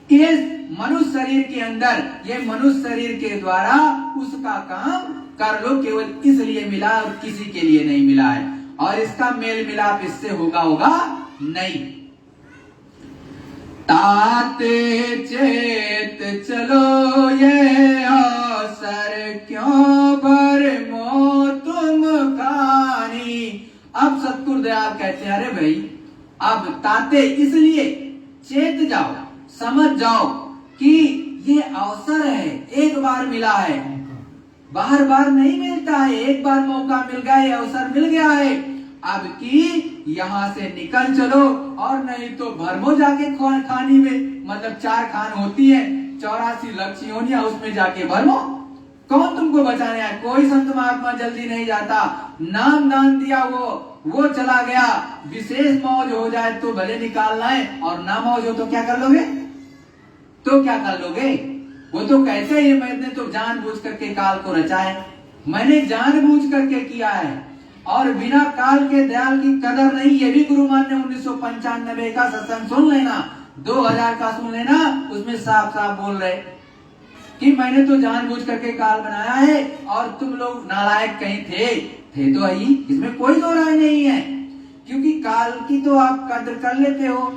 इस मनुष्य शरीर के अंदर, ये मनुष्य शरीर के द्वारा उसका काम कर लो, केवल इसलिए मिला और किसी के लिए नहीं मिला है, और इसका मेल मिलाप इससे होगा नहीं। ताते चेत चलो ये अवसर क्यों भर मो तुम खानी। अब सतगुरु दयाल कहते हैं, अरे भाई अब ताते इसलिए चेत जाओ, समझ जाओ कि ये अवसर है, एक बार मिला है, बार बार नहीं मिलता है, एक बार मौका मिल गया, ये अवसर मिल गया है, अब की यहाँ से निकल चलो, और नहीं तो भरमो जाके खानी में, मतलब 4 खान होती है, 84 लक्ष्य होनी, उसमें जाके भरमो, कौन तुमको बचाने आए? कोई संत महात्मा जल्दी नहीं जाता, नाम दान दिया वो चला गया, विशेष मौज हो जाए तो भले निकालना है, और ना मौज हो तो क्या कर लोगे? वो तो कहते हैं मैंने तो जानबूझ करके काल को रचा है, मैंने जानबूझ करके किया है, और बिना काल के दयाल की कदर नहीं। ये भी गुरुमान ने 1995 का सत्संग सुन लेना, 2000 का सुन लेना, उसमें साफ साफ बोल रहे कि मैंने तो जानबूझ करके काल बनाया है, और तुम लोग नालायक कहीं थे तो ही, इसमें कोई दो राय नहीं है, क्योंकि काल की तो आप कदर कर लेते हो,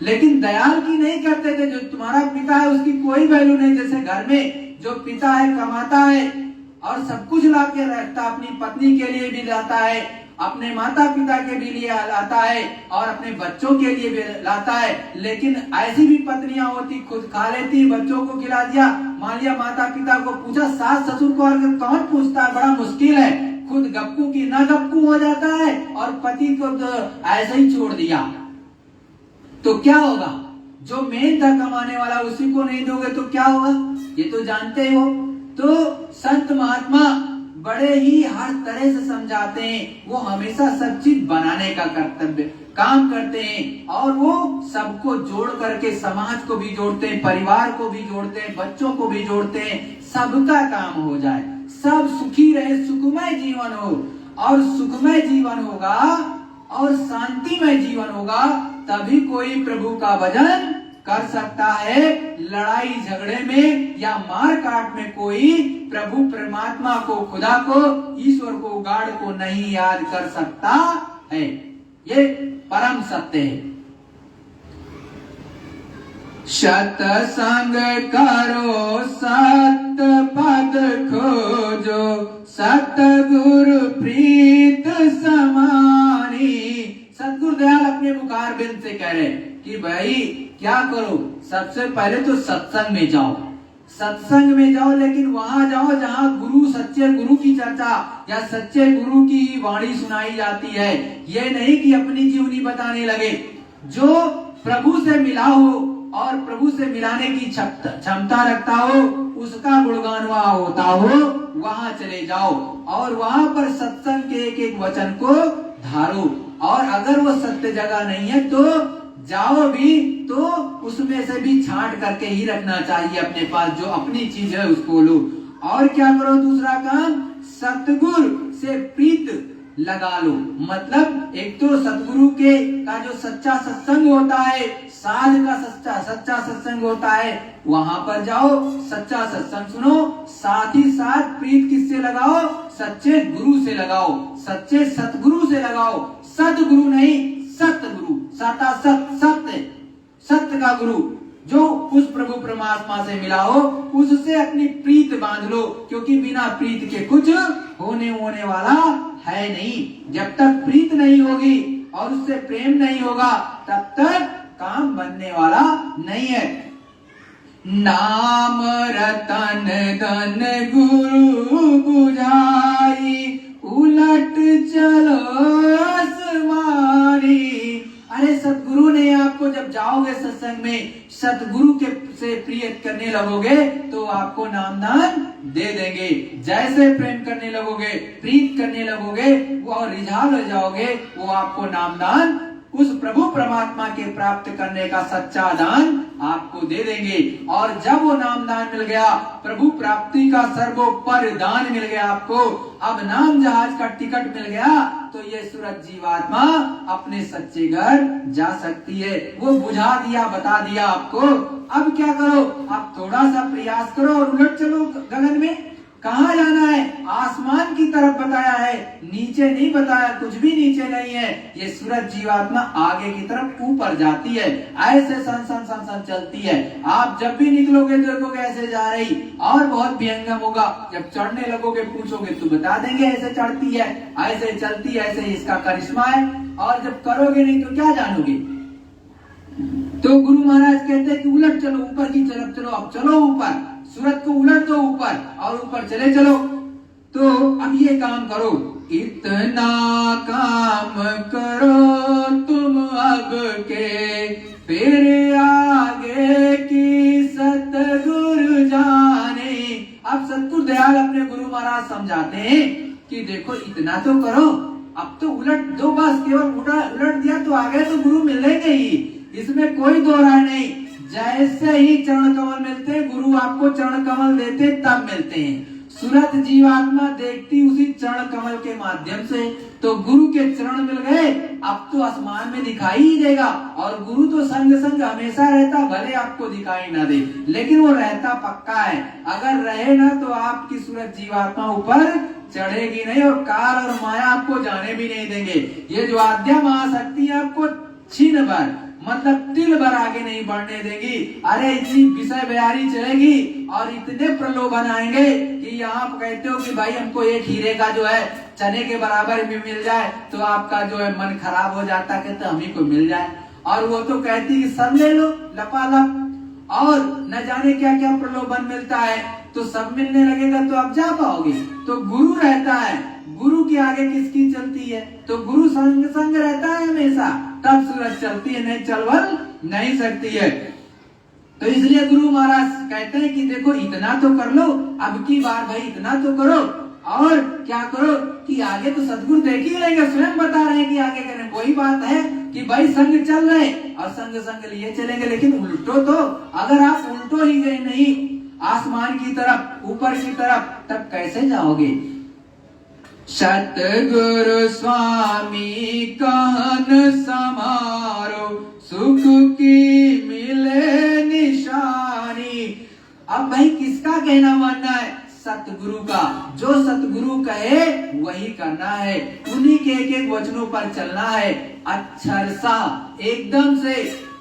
लेकिन दयाल की नहीं करते थे। जो तुम्हारा पिता है उसकी कोई वैल्यू नहीं, जैसे घर में जो पिता है कमाता है और सब कुछ ला के रखता, अपनी पत्नी के लिए भी लाता है, अपने माता पिता के भी लिए लाता है, और अपने बच्चों के लिए भी लाता है, लेकिन ऐसी भी पत्नियां होती खुद खा लेती, बच्चों को खिला दिया, मान लिया माता पिता को पूछा, सास ससुर को और कौन पूछता है, बड़ा मुश्किल है, खुद गप्पू की ना गप्पू हो जाता है, और पति को तो ऐसे ही छोड़ दिया, तो क्या होगा? जो मेन था कमाने वाला उसी को नहीं दोगे तो क्या होगा? ये तो जानते हो। तो संत महात्मा बड़े ही हर तरह से समझाते हैं, वो हमेशा सब चीज बनाने का कर्तव्य काम करते हैं, और वो सबको जोड़ करके समाज को भी जोड़ते हैं, परिवार को भी जोड़ते हैं, बच्चों को भी जोड़ते हैं, सबका काम हो जाए, सब सुखी रहे, सुखमय जीवन हो, और सुखमय जीवन होगा और शांतिमय जीवन होगा, तभी कोई प्रभु का भजन कर सकता है। लड़ाई झगड़े में या मार काट में कोई प्रभु परमात्मा को, खुदा को, ईश्वर को, गाड़ को नहीं याद कर सकता है, ये परम सत्य है। सत्संग करो सत पद खोजो, सतगुरु प्रीत समानी। सतगुरु दयाल अपने मुखार बिंद से कह रहे कि भाई क्या करो, सबसे पहले तो सत्संग में जाओ, सत्संग में जाओ, लेकिन वहां जाओ जहां गुरु, सच्चे गुरु की चर्चा या सच्चे गुरु की वाणी सुनाई जाती है। ये नहीं कि अपनी जीवनी बताने लगे। जो प्रभु से मिला हो और प्रभु से मिलाने की क्षमता रखता हो, उसका गुणगान वहां होता हो, वहां चले जाओ और वहां पर सत्संग के एक एक वचन को धारो। और अगर वो सत्य जगह नहीं है तो जाओ भी तो उसमें से भी छांट करके ही रखना चाहिए अपने पास, जो अपनी चीज है उसको लो। और क्या करो, दूसरा काम, सतगुरु से प्रीत लगा लो। मतलब एक तो सतगुरु के का जो सच्चा सत्संग होता है, साध का सच्चा सत्संग होता है, वहां पर जाओ, सच्चा सत्संग सुनो, साथ ही साथ प्रीत किससे लगाओ? सच्चे गुरु से लगाओ, सच्चे सतगुरु से लगाओ। सतगुरु नहीं, सतगुरु, सता सत्य, सत्य का गुरु, जो उस प्रभु परमात्मा से मिला हो उससे अपनी प्रीत बांध लो, क्योंकि बिना प्रीत के कुछ होने वाला है नहीं। जब तक प्रीत नहीं होगी और उससे प्रेम नहीं होगा तब तक काम बनने वाला नहीं है। नाम रतन धन गुरु बुझाई उलट चलो आसमानी। अरे सतगुरु ने आपको, जब जाओगे सत्संग में सतगुरु के से प्रिय करने लगोगे तो आपको नामदान दे देंगे। जैसे प्रेम करने लगोगे, प्रीत करने लगोगे और रिझाल हो जाओगे, वो आपको नामदान उस प्रभु परमात्मा के प्राप्त करने का सच्चा दान आपको दे देंगे। और जब वो नामदान मिल गया, प्रभु प्राप्ति का सर्वोपर दान मिल गया आपको, अब नाम जहाज का टिकट मिल गया, तो ये सूरत जीवात्मा अपने सच्चे घर जा सकती है। वो बुझा दिया, बता दिया आपको। अब क्या करो, अब थोड़ा सा प्रयास करो और उलट चलो गगन में। कहाँ जाना है? आसमान की तरफ बताया है, नीचे नहीं बताया, कुछ भी नीचे नहीं है। ये सूरत जीवात्मा आगे की तरफ ऊपर जाती है, ऐसे सन सन सन सन चलती है। आप जब भी निकलोगे देखोगे ऐसे जा रही, और बहुत विहंगम होगा। जब चढ़ने लगोगे पूछोगे तो बता देंगे ऐसे चढ़ती है, ऐसे चलती है, ऐसे इसका करिश्मा है। और जब करोगे नहीं तो क्या जानोगे। तो गुरु महाराज कहते हैं कि उलट चलो, ऊपर की तरफ चलो। अब चलो ऊपर, सूरत को उलट दो ऊपर और ऊपर चले चलो। तो अब ये काम करो, इतना काम करो तुम अब के, फिर आगे की सतगुरु जाने। अब सतगुरु दयाल अपने गुरु महाराज समझाते हैं कि देखो इतना तो करो, अब तो उलट दो, बस केवल उलट दिया तो आगे तो गुरु मिलेंगे ही, इसमें कोई दो राय नहीं। जैसे ही चरण कमल मिलते हैं, गुरु आपको चरण कमल देते तब मिलते हैं। सूरत जीवात्मा देखती उसी चरण कमल के माध्यम से, तो गुरु के चरण मिल गए, अब तो आसमान में दिखाई ही देगा। और गुरु तो संग संग हमेशा रहता, भले आपको दिखाई ना दे, लेकिन वो रहता पक्का है। अगर रहे ना तो आपकी सूरत जीवात्मा ऊपर चढ़ेगी नहीं, और काल और माया आपको जाने भी नहीं देंगे। ये जो आद्या महाशक्ति है आपको छीन भर, मतलब तिल भर आगे नहीं बढ़ने देगी। अरे इतनी विषय बयारी चलेगी और इतने प्रलोभन आएंगे कि यहाँ कहते हो कि भाई हमको एक हीरे का जो है चने के बराबर भी मिल जाए तो आपका जो है मन खराब हो जाता, कहते हम ही को मिल जाए। और वो तो कहती कि सब ले लो लपालप, और न जाने क्या क्या प्रलोभन मिलता है, तो सब मिलने लगेगा तो आप जा पाओगे। तो गुरु रहता है, गुरु के आगे किसकी चलती है, तो गुरु संग संग रहता है हमेशा, तब सूरत चलती है, नहीं चलवल नहीं सकती है। तो इसलिए गुरु महाराज कहते हैं कि देखो इतना तो कर लो, अब की बार भाई इतना तो करो, और क्या करो कि आगे तो सदगुरु देख ही लेंगे, स्वयं बता रहे हैं कि आगे करें। वही बात है कि भाई संग चल रहे और संग संग लिए चलेंगे, लेकिन उल्टो तो, अगर आप उल्टो ही गए नहीं आसमान की तरफ, ऊपर की तरफ, तब कैसे जाओगे। सतगुरु स्वामी कहन समारो, सुख की मिले निशानी। अब भाई किसका कहना मानना है? सतगुरु का। जो सतगुरु कहे वही करना है, उन्हीं के एक एक वचनों पर चलना है। अक्षर सा एकदम से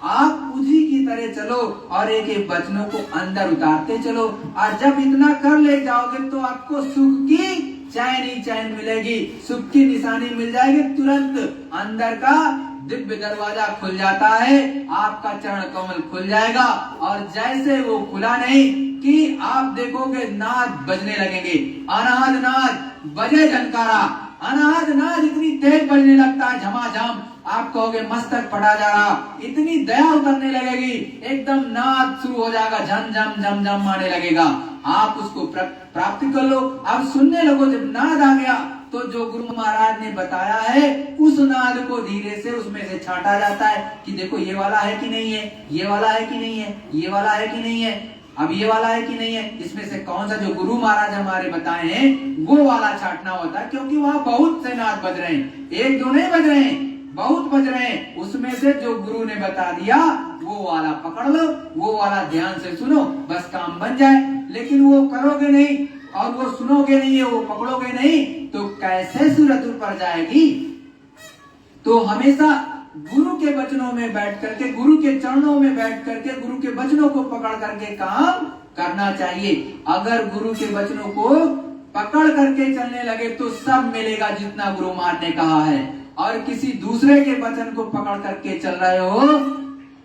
आप उसी की तरह चलो और एक एक वचनों को अंदर उतारते चलो। और जब इतना कर ले जाओगे तो आपको सुख की चैन ही चैन मिलेगी, सुख की निशानी मिल जाएगी। तुरंत अंदर का दिव्य दरवाजा खुल जाता है, आपका चरण कमल खुल जाएगा। और जैसे वो खुला नहीं कि आप देखोगे नाद बजने लगेंगे, अनाद नाद बजे झनकारा, अनाद नाद इतनी तेज बजने लगता है झमाझम, आप कहोगे मस्तक पड़ा जा रहा, इतनी दया उतरने लगेगी, एकदम नाद शुरू हो जाएगा, झम झम झम झम आने लगेगा। आप उसको प्राप्त कर लो। अब सुनने लगो, जब नाद आ गया तो जो गुरु महाराज ने बताया है उस नाद को धीरे से उसमें से छांटा जाता है कि देखो ये वाला है कि नहीं है, ये वाला है कि नहीं है, ये वाला है कि नहीं है, अब ये वाला है कि नहीं है, इसमें से कौन सा जो गुरु महाराज हमारे बताए हैं वो वाला छांटना होता है। क्योंकि वहाँ बहुत से नाद बज रहे हैं, एक दो नहीं बज रहे हैं, बहुत बज रहे हैं। उसमें से जो गुरु ने बता दिया वो वाला पकड़ लो, वो वाला ध्यान से सुनो, बस काम बन जाए। लेकिन वो करोगे नहीं और वो सुनोगे नहीं, वो पकड़ोगे नहीं, तो कैसे सूरत ऊपर जाएगी। तो हमेशा गुरु के वचनों में बैठ करके, गुरु के चरणों में बैठ करके, गुरु के वचनों को पकड़ करके काम करना चाहिए। अगर गुरु के वचनों को पकड़ करके चलने लगे तो सब मिलेगा जितना गुरु महाराज ने कहा है। और किसी दूसरे के वचन को पकड़ करके चल रहे हो,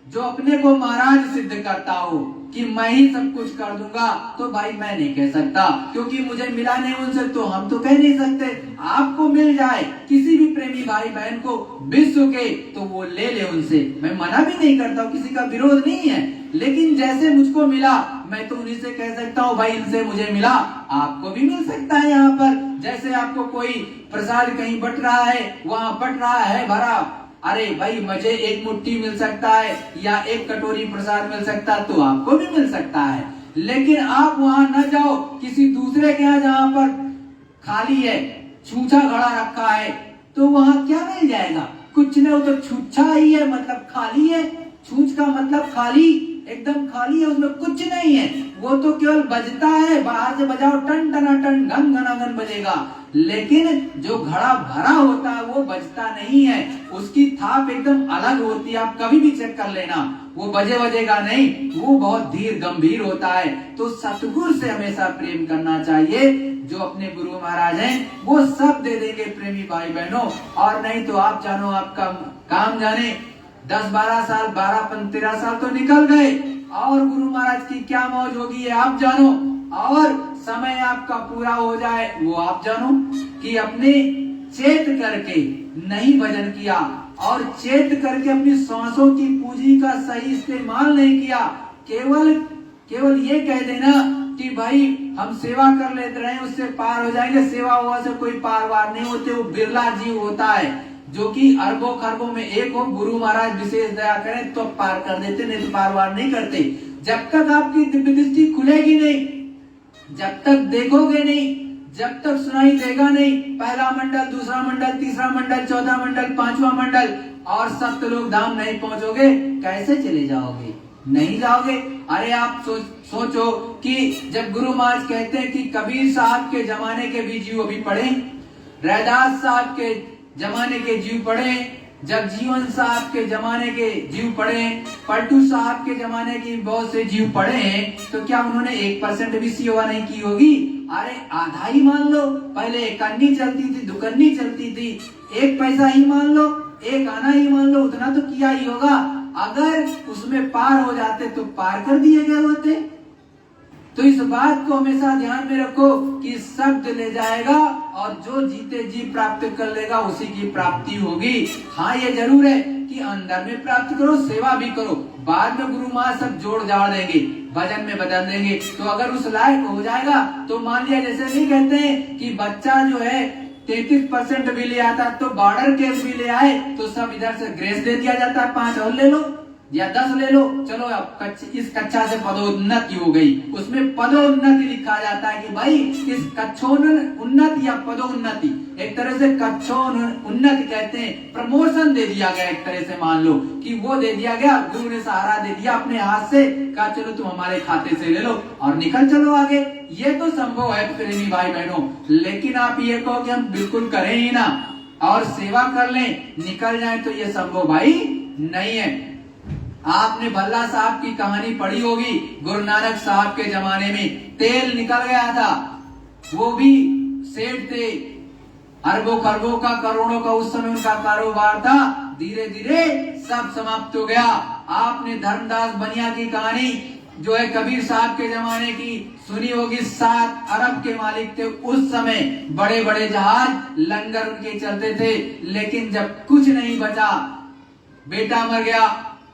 जो अपने को महाराज सिद्ध करता हो कि मैं ही सब कुछ कर दूंगा, तो भाई मैं नहीं कह सकता, क्योंकि मुझे मिला नहीं उनसे, तो हम तो कह नहीं सकते। आपको मिल जाए किसी भी प्रेमी भाई बहन को विश्व के, तो वो ले ले उनसे, मैं मना भी नहीं करता हूँ, किसी का विरोध नहीं है। लेकिन जैसे मुझको मिला, मैं तो उन्हीं से कह सकता हूँ भाई इनसे मुझे मिला, आपको भी मिल सकता है। यहाँ पर जैसे आपको कोई प्रसाद कहीं बट रहा है, वहाँ बट रहा है भरा, अरे भाई मुझे एक मुट्ठी मिल सकता है या एक कटोरी प्रसाद मिल सकता है, तो आपको भी मिल सकता है। लेकिन आप वहां न जाओ, किसी दूसरे के यहाँ जहाँ पर खाली है, छूछा घड़ा रखा है, तो वहां क्या मिल जाएगा? कुछ नहीं, वो तो छूछा ही है, मतलब खाली है। छूछ का मतलब खाली, एकदम खाली है, उसमें कुछ नहीं है। वो तो केवल बजता है, बाहर से बजाओ टन टना टन, घन घनाघन बजेगा, लेकिन जो घड़ा भरा होता है वो बजता नहीं है, उसकी थाप एकदम अलग होती है। आप कभी भी चेक कर लेना, वो बजेगा नहीं, वो बहुत धीर गंभीर होता है। तो सतगुरु से हमेशा प्रेम करना चाहिए। जो अपने गुरु महाराज हैं वो सब दे देंगे प्रेमी भाई बहनों। और नहीं तो आप जानो, आपका काम जाने 10-12 साल, 12-13 साल तो निकल गए, और गुरु महाराज की क्या मौज होगी ये आप जानो। और समय आपका पूरा हो जाए वो आप जानो, कि अपने चेत करके नहीं भजन किया, और चेत करके अपनी सांसों की पूंजी का सही इस्तेमाल नहीं किया। केवल ये कह देना कि भाई हम सेवा कर लेते रहे, उससे पार हो जाएंगे। सेवा हुआ से कोई पार वार नहीं होते, वो बिरला जीव होता है जो कि अरबों खरबों में एक हो। गुरु महाराज विशेष दया करें तो पार कर देते, नहीं तो पार वार नहीं करते। जब तक आपकी दिव्य दृष्टि खुलेगी नहीं, जब तक देखोगे नहीं, जब तक सुनाई देगा नहीं, पहला मंडल, दूसरा मंडल, तीसरा मंडल, चौथा मंडल, पांचवा मंडल, और सप्तलोक धाम नहीं पहुंचोगे, कैसे चले जाओगे? नहीं जाओगे। अरे आप सोचो कि जब गुरु महाराज कहते हैं कि कबीर साहब के जमाने के भी जीव अभी पढ़े, रैदास साहब के जमाने के जीव पढ़े, जगजीवन साहब के जमाने के जीव पढ़े, पलटू साहब के जमाने की बहुत से जीव पढ़े हैं, तो क्या उन्होंने 1% भी सेवा नहीं की होगी? अरे आधा ही मान लो, पहले एक अन्नी चलती थी, दुकन्नी चलती थी, 1 पैसा ही मान लो, 1 आना ही मान लो, उतना तो किया ही होगा। अगर उसमें पार हो जाते तो पार कर दिए गए होते। तो इस बात को हमेशा ध्यान में रखो कि शब्द ले जाएगा, और जो जीते जी प्राप्त कर लेगा उसी की प्राप्ति होगी। हाँ ये जरूर है कि अंदर में प्राप्त करो, सेवा भी करो, बाद में गुरु माँ सब जोड़ जाड़ देंगे, भजन में बदल देंगे। तो अगर उस लायक हो जाएगा तो मान लिया, जैसे नहीं कहते हैं कि बच्चा जो है 33% भी ले आता तो बॉर्डर केस भी ले आए तो सब इधर से ग्रेस दे दिया जाता है, 5 और ले लो या 10 ले लो, चलो अब इस कक्षा से पदोन्नति हो गई। उसमें पदोन्नति लिखा जाता है कि भाई इस कक्षोन्नति या पदोन्नति, एक तरह से कक्षोन्नति कहते हैं, प्रमोशन दे दिया गया। एक तरह से मान लो कि वो दे दिया गया, गुरु ने सहारा दे दिया अपने हाथ से, कहा चलो तुम हमारे खाते से ले लो और निकल चलो आगे। ये तो संभव है प्रेमी भाई बहनों। लेकिन आप ये कहो कि हम बिल्कुल करें ही ना और सेवा कर लें, निकल जाए, तो ये संभव भाई नहीं है। आपने भल्ला साहब की कहानी पढ़ी होगी, गुरु नानक साहब के जमाने में तेल निकल गया था, वो भी सेठ थे, अरबों खरबों का, करोड़ों का उस समय उनका कारोबार था, धीरे धीरे सब समाप्त हो गया। आपने धर्मदास बनिया की कहानी जो है कबीर साहब के जमाने की सुनी होगी, 7 अरब के मालिक थे उस समय, बड़े बड़े जहाज, लंगर उनके चलते थे, लेकिन जब कुछ नहीं बचा, बेटा मर गया,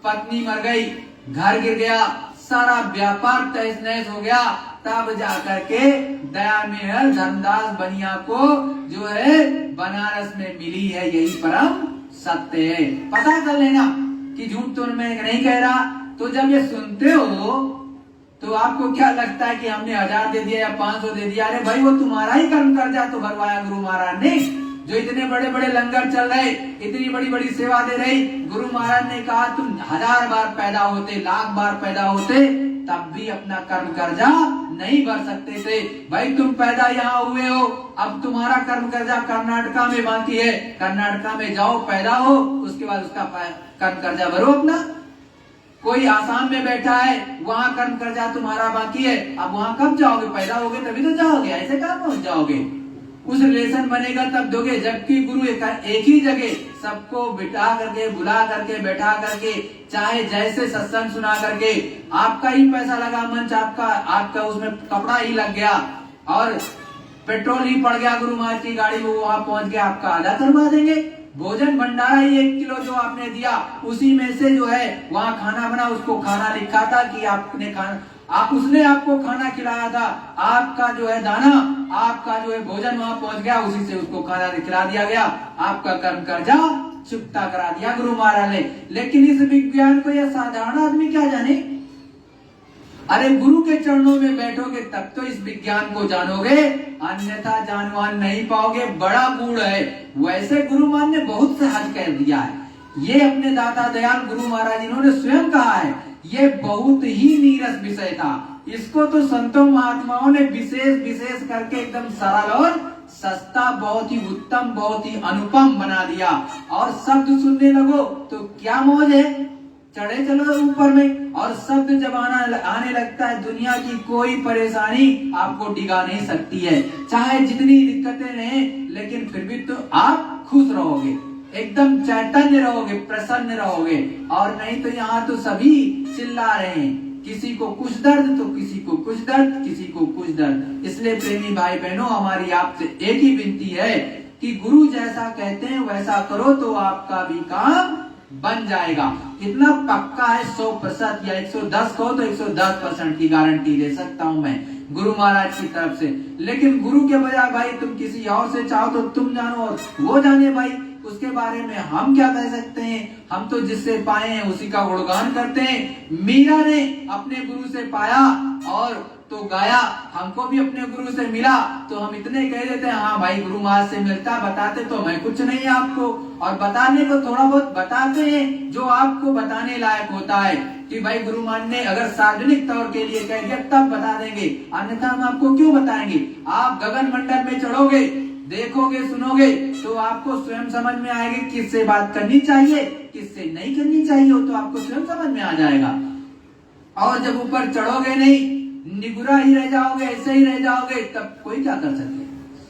पत्नी मर गई, घर गिर गया, सारा व्यापार तहस नहस हो गया, तब जाकर के दया में धर्मदास बनिया को जो है बनारस में मिली है यही परम सत्य है। पता कर लेना कि झूठ तो मैं नहीं कह रहा। तो जब ये सुनते हो तो आपको क्या लगता है कि हमने 1000 दे दिया या 500 दे दिया? अरे भाई वो तुम्हारा ही कर्म कर जा तो भरवाया गुरु महाराज ने। जो इतने बड़े बड़े लंगर चल रहे, इतनी बड़ी बड़ी सेवा दे रही, गुरु महाराज ने कहा तुम 1000 बार पैदा होते, लाख बार पैदा होते, तब भी अपना कर्म कर्जा नहीं भर सकते थे। भाई तुम पैदा यहाँ हुए हो, अब तुम्हारा कर्म कर्जा कर्नाटका में बाकी है, कर्नाटका में जाओ पैदा हो, उसके बाद उसका कर्म कर्जा भरो अपना। कोई आसाम में बैठा है, वहां कर्म कर्जा तुम्हारा बाकी है, अब वहां कब जाओगे? पैदा होगे तभी तो जाओगे, ऐसे कहाँ पहुंच जाओगे? उस रिलेशन बनेगा तब दोगे। जबकि गुरु एक ही जगह सबको बिठा करके, बुला करके, बैठा करके, चाहे जैसे सत्संग सुना करके, आपका ही पैसा लगा, मंच आपका उसमें कपड़ा ही लग गया और पेट्रोल ही पड़ गया गुरु महाराज की गाड़ी में, वहां पहुंच गया, आपका आधा करवा देंगे। भोजन भंडारा ही 1 किलो जो आपने दिया, उसी में से जो है वहां खाना बना, उसको खाना लिखा था कि आपने खाना, उसने आपको खाना खिलाया था, आपका जो है दाना, आपका जो है भोजन वहां पहुंच गया, उसी से उसको खाना खिला दिया गया, आपका कर्म कर्जा चुकता करा दिया गुरु महाराज ने। लेकिन इस विज्ञान को यह साधारण आदमी क्या जाने? अरे गुरु के चरणों में बैठोगे तब तो इस विज्ञान को जानोगे, अन्यथा जानवान नहीं पाओगे। बड़ा गूढ़ है। वैसे गुरु महाराज ने बहुत सहज कर दिया है। ये अपने दाता दयाल गुरु महाराज इन्होंने स्वयं कहा है, ये बहुत ही नीरस विषय था। इसको तो संतों महात्माओं ने विशेष करके एकदम सरल और सस्ता, बहुत ही उत्तम, बहुत ही अनुपम बना दिया। और शब्द सुनने लगो तो क्या मौज है, चढ़े चलो ऊपर में। और शब्द जब आने लगता है, दुनिया की कोई परेशानी आपको डिगा नहीं सकती है। चाहे जितनी दिक्कतें रहें, लेकिन फिर भी तो आप खुश रहोगे, एकदम चैतन्य रहोगे, प्रसन्न रहोगे। और नहीं तो यहाँ तो सभी चिल्ला रहे हैं, किसी को कुछ दर्द तो किसी को कुछ दर्द, किसी को कुछ दर्द। इसलिए प्रेमी भाई बहनों, हमारी आपसे एक ही विनती है कि गुरु जैसा कहते हैं वैसा करो तो आपका भी काम बन जाएगा। इतना पक्का है, 100% या 110 कहो तो 110% की गारंटी दे सकता हूं मैं गुरु महाराज की तरफ से। लेकिन गुरु के बजाय भाई तुम किसी और से चाहो तो तुम जानो और वो जाने भाई, उसके बारे में हम क्या कह सकते हैं? हम तो जिससे पाए हैं उसी का गुणगान करते हैं। मीरा ने अपने गुरु से पाया और तो गाया, हमको भी अपने गुरु से मिला तो हम इतने कह देते हैं, हाँ भाई गुरु महाराज से मिलता। बताते तो मैं कुछ नहीं आपको, और बताने को थोड़ा बहुत बताते हैं जो आपको बताने लायक होता है कि भाई गुरु महाराज ने अगर सार्वजनिक तौर के लिए कह दिया तब बता देंगे, अन्यथा हम आपको क्यों बताएंगे? आप गगन मंडल में चढ़ोगे, देखोगे, सुनोगे तो आपको स्वयं समझ में आएगी किससे बात करनी चाहिए, किससे नहीं करनी चाहिए, हो तो आपको स्वयं समझ में आ जाएगा। और जब ऊपर चढ़ोगे नहीं, निगुरा ही रह जाओगे, ऐसे ही रह जाओगे, तब कोई क्या कर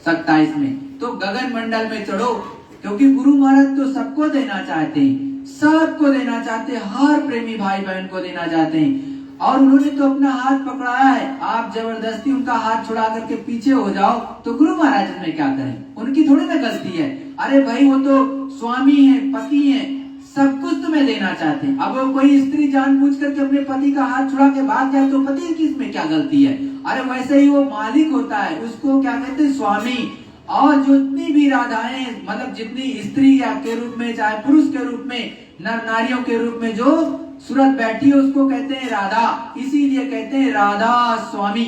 सकता है इसमें? तो गगन मंडल में चढ़ो, क्योंकि गुरु महाराज तो सबको देना चाहते हैं, सबको देना चाहते हैं, हर प्रेमी भाई बहन को देना चाहते हैं। और उन्होंने तो अपना हाथ पकड़ाया है, आप जबरदस्ती उनका हाथ छुड़ा करके पीछे हो जाओ तो गुरु महाराज में क्या करें? उनकी थोड़ी ना गलती है। अरे भाई वो तो स्वामी है, पति है, सब कुछ तुम्हें देना चाहते हैं। अब कोई स्त्री जानबूझ करके अपने पति का हाथ छुड़ा के भाग जाए तो पति की इसमें क्या गलती है? अरे वैसे ही वो मालिक होता है, उसको क्या कहते हैं? स्वामी। और जितनी भी राधाएं, मतलब जितनी स्त्री के रूप में चाहे पुरुष के रूप में, नर नारियों के रूप में जो सूरत बैठी है उसको कहते हैं राधा, इसीलिए कहते हैं राधा स्वामी।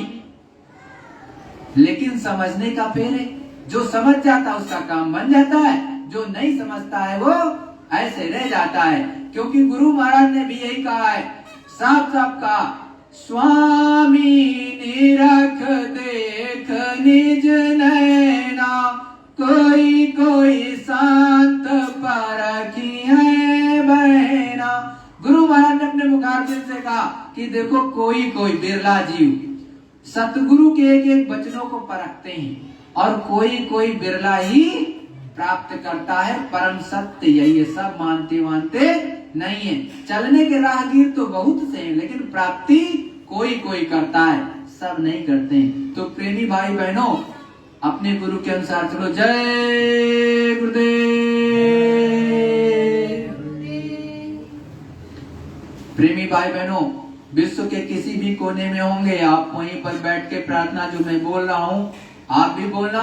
लेकिन समझने का फेर है, जो समझ जाता है उसका काम बन जाता है, जो नहीं समझता है वो ऐसे रह जाता है। क्योंकि गुरु महाराज ने भी यही कहा है, साफ साफ कहा, स्वामी निरख देख निज नैना, कोई कोई संत परखी है बहना। गुरु महाराज ने अपने मुखारबिंद से कहा कि देखो कोई कोई बिरला जीव सतगुरु के एक एक वचनों को परखते हैं और कोई कोई बिरला ही प्राप्त करता है। परम सत्य यही है, सब मानते नहीं है। चलने के राहगीर तो बहुत से हैं, लेकिन प्राप्ति कोई कोई करता है, सब नहीं करते हैं। तो प्रेमी भाई बहनों, अपने गुरु के अनुसार चलो। जय गुरुदेव। प्रेमी भाई बहनों, विश्व के किसी भी कोने में होंगे, आप वहीं पर बैठ के प्रार्थना जो मैं बोल रहा हूँ आप भी बोलना,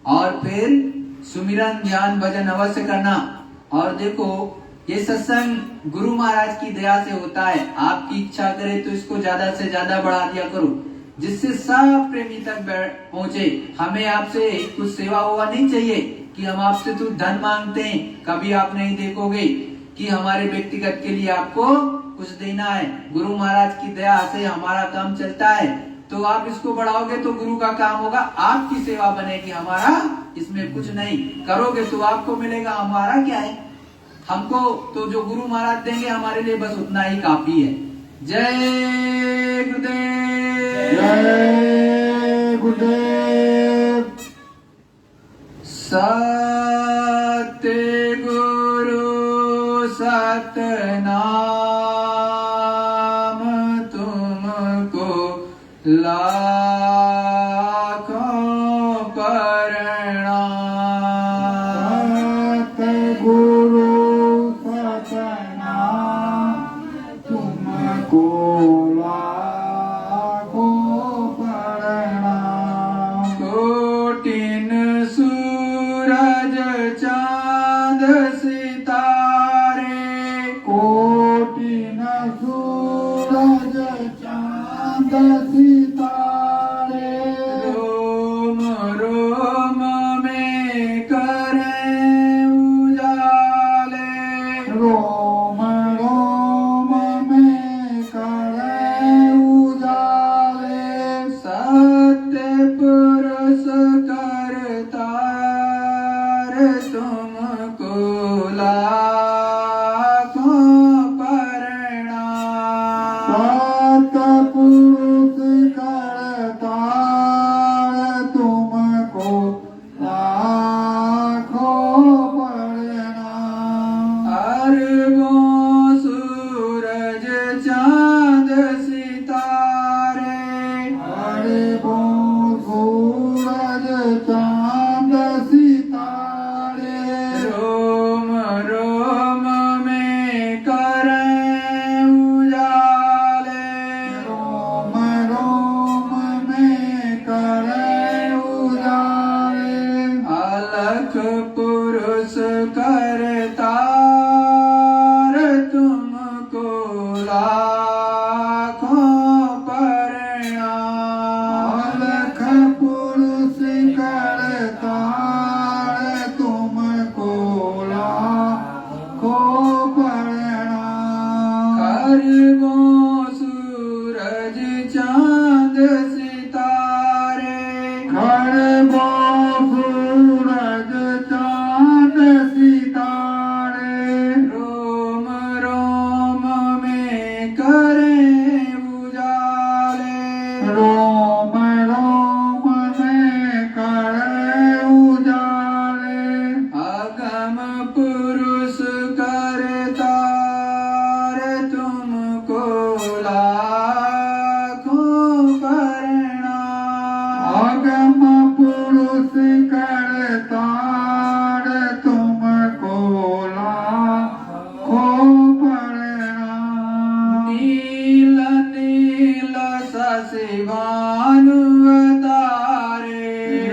और फिर सुमिरन ध्यान भजन अवश्य करना। और देखो ये सत्संग गुरु महाराज की दया से होता है। आपकी इच्छा करे तो इसको ज्यादा से ज्यादा बढ़ा दिया करो, जिससे सब प्रेमी तक पहुंचे। हमें आपसे कुछ सेवा हुआ नहीं चाहिए कि हम आपसे तो धन मांगते हैं। कभी आप नहीं देखोगे कि हमारे व्यक्तिगत के लिए आपको कुछ देना है। गुरु महाराज की दया से हमारा काम चलता है। तो आप इसको बढ़ाओगे तो गुरु का काम होगा, आपकी सेवा बनेगी, हमारा इसमें कुछ नहीं। करोगे तो आपको मिलेगा, हमारा क्या है। हमको तो जो गुरु महाराज देंगे हमारे लिए बस उतना ही काफी है। जय गुरुदेव। जय गुरुदेव। सत्य गुरु सतनाम तुमको लाखों प्रणाम। सतगुरु सतनाम तुमको लाखों प्रणाम। कोटिन सूरज चांद सितारे, कोटिन सूरज चांद सितारे, रोम रोम में करें उजाले, रोम रोम में करें उजाले। सत्य पुरुष करतार तुमको लाखों प्रणाम। सतपुरुष करतार तुमको लाखों प्रणाम। अरबों सूरज चांद सितारे, अरबों सूरज चांद सितारे, रोम रोम में करें उजाले, रोम रोम में करें उजाले। अलख पुरुष करतार तुमको लाखों प्रणाम। अलख पुरुष करतार तुमको लाखों प्रणाम। अरबों सूरज चांद सितारे, अरबों सूरज चांद सितारे, रोम रोम में करें उजाले, रोम रोम में करें उजाले। अगम पुरुष करतार तुमको लाखों प्रणाम। आगम पुरुष करतार तुमको लाखों प्रणाम। नील नील शशि भानु अवतारे,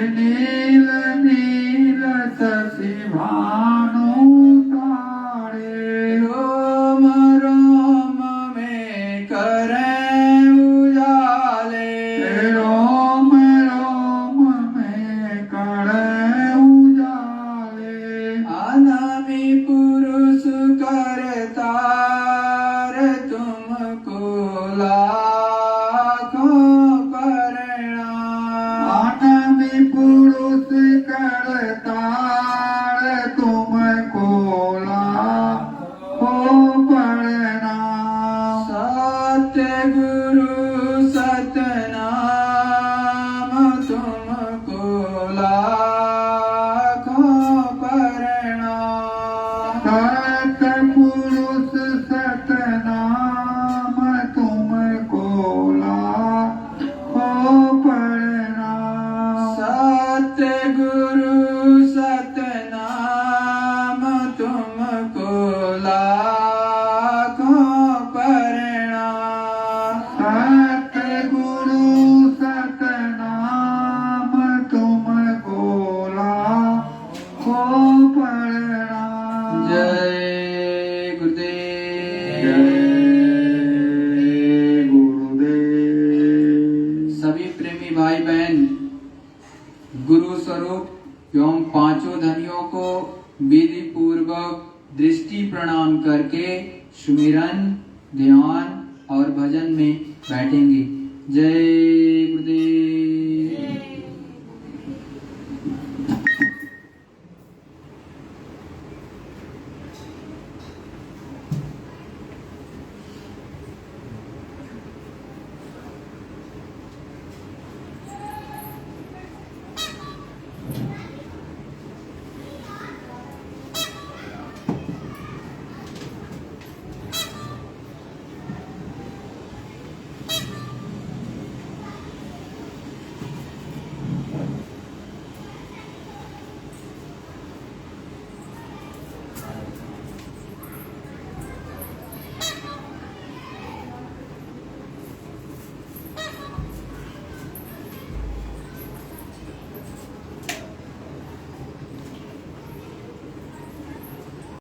नील नील शशि भानु तारे, रोम रोम में करें उजाले, रोम रोम में करें उजाले। अनामी पुरुष करतार तुमको लाखों प्रणाम। आनमी पुरुष करतार तुमको लाखों प्रणाम। सत्य गुरु सतनाम तुमको लाखों प्रणाम। सतपुरुष सतनाम तुमको लाखों प्रणाम। सत्य गुरु सतनाम तुमको लाखों प्रणाम। सतगुरु सतनाम तुमको लाखों प्रणाम। जय गुरुदेव। जय गुरुदेव। सभी प्रेमी भाई बहन गुरु स्वरूप एवं पांचों धनियों को विधि पूर्वक दृष्टि प्रणाम करके सुमिरन, ध्यान और भजन में बैठेंगे। जय गुरुदेव।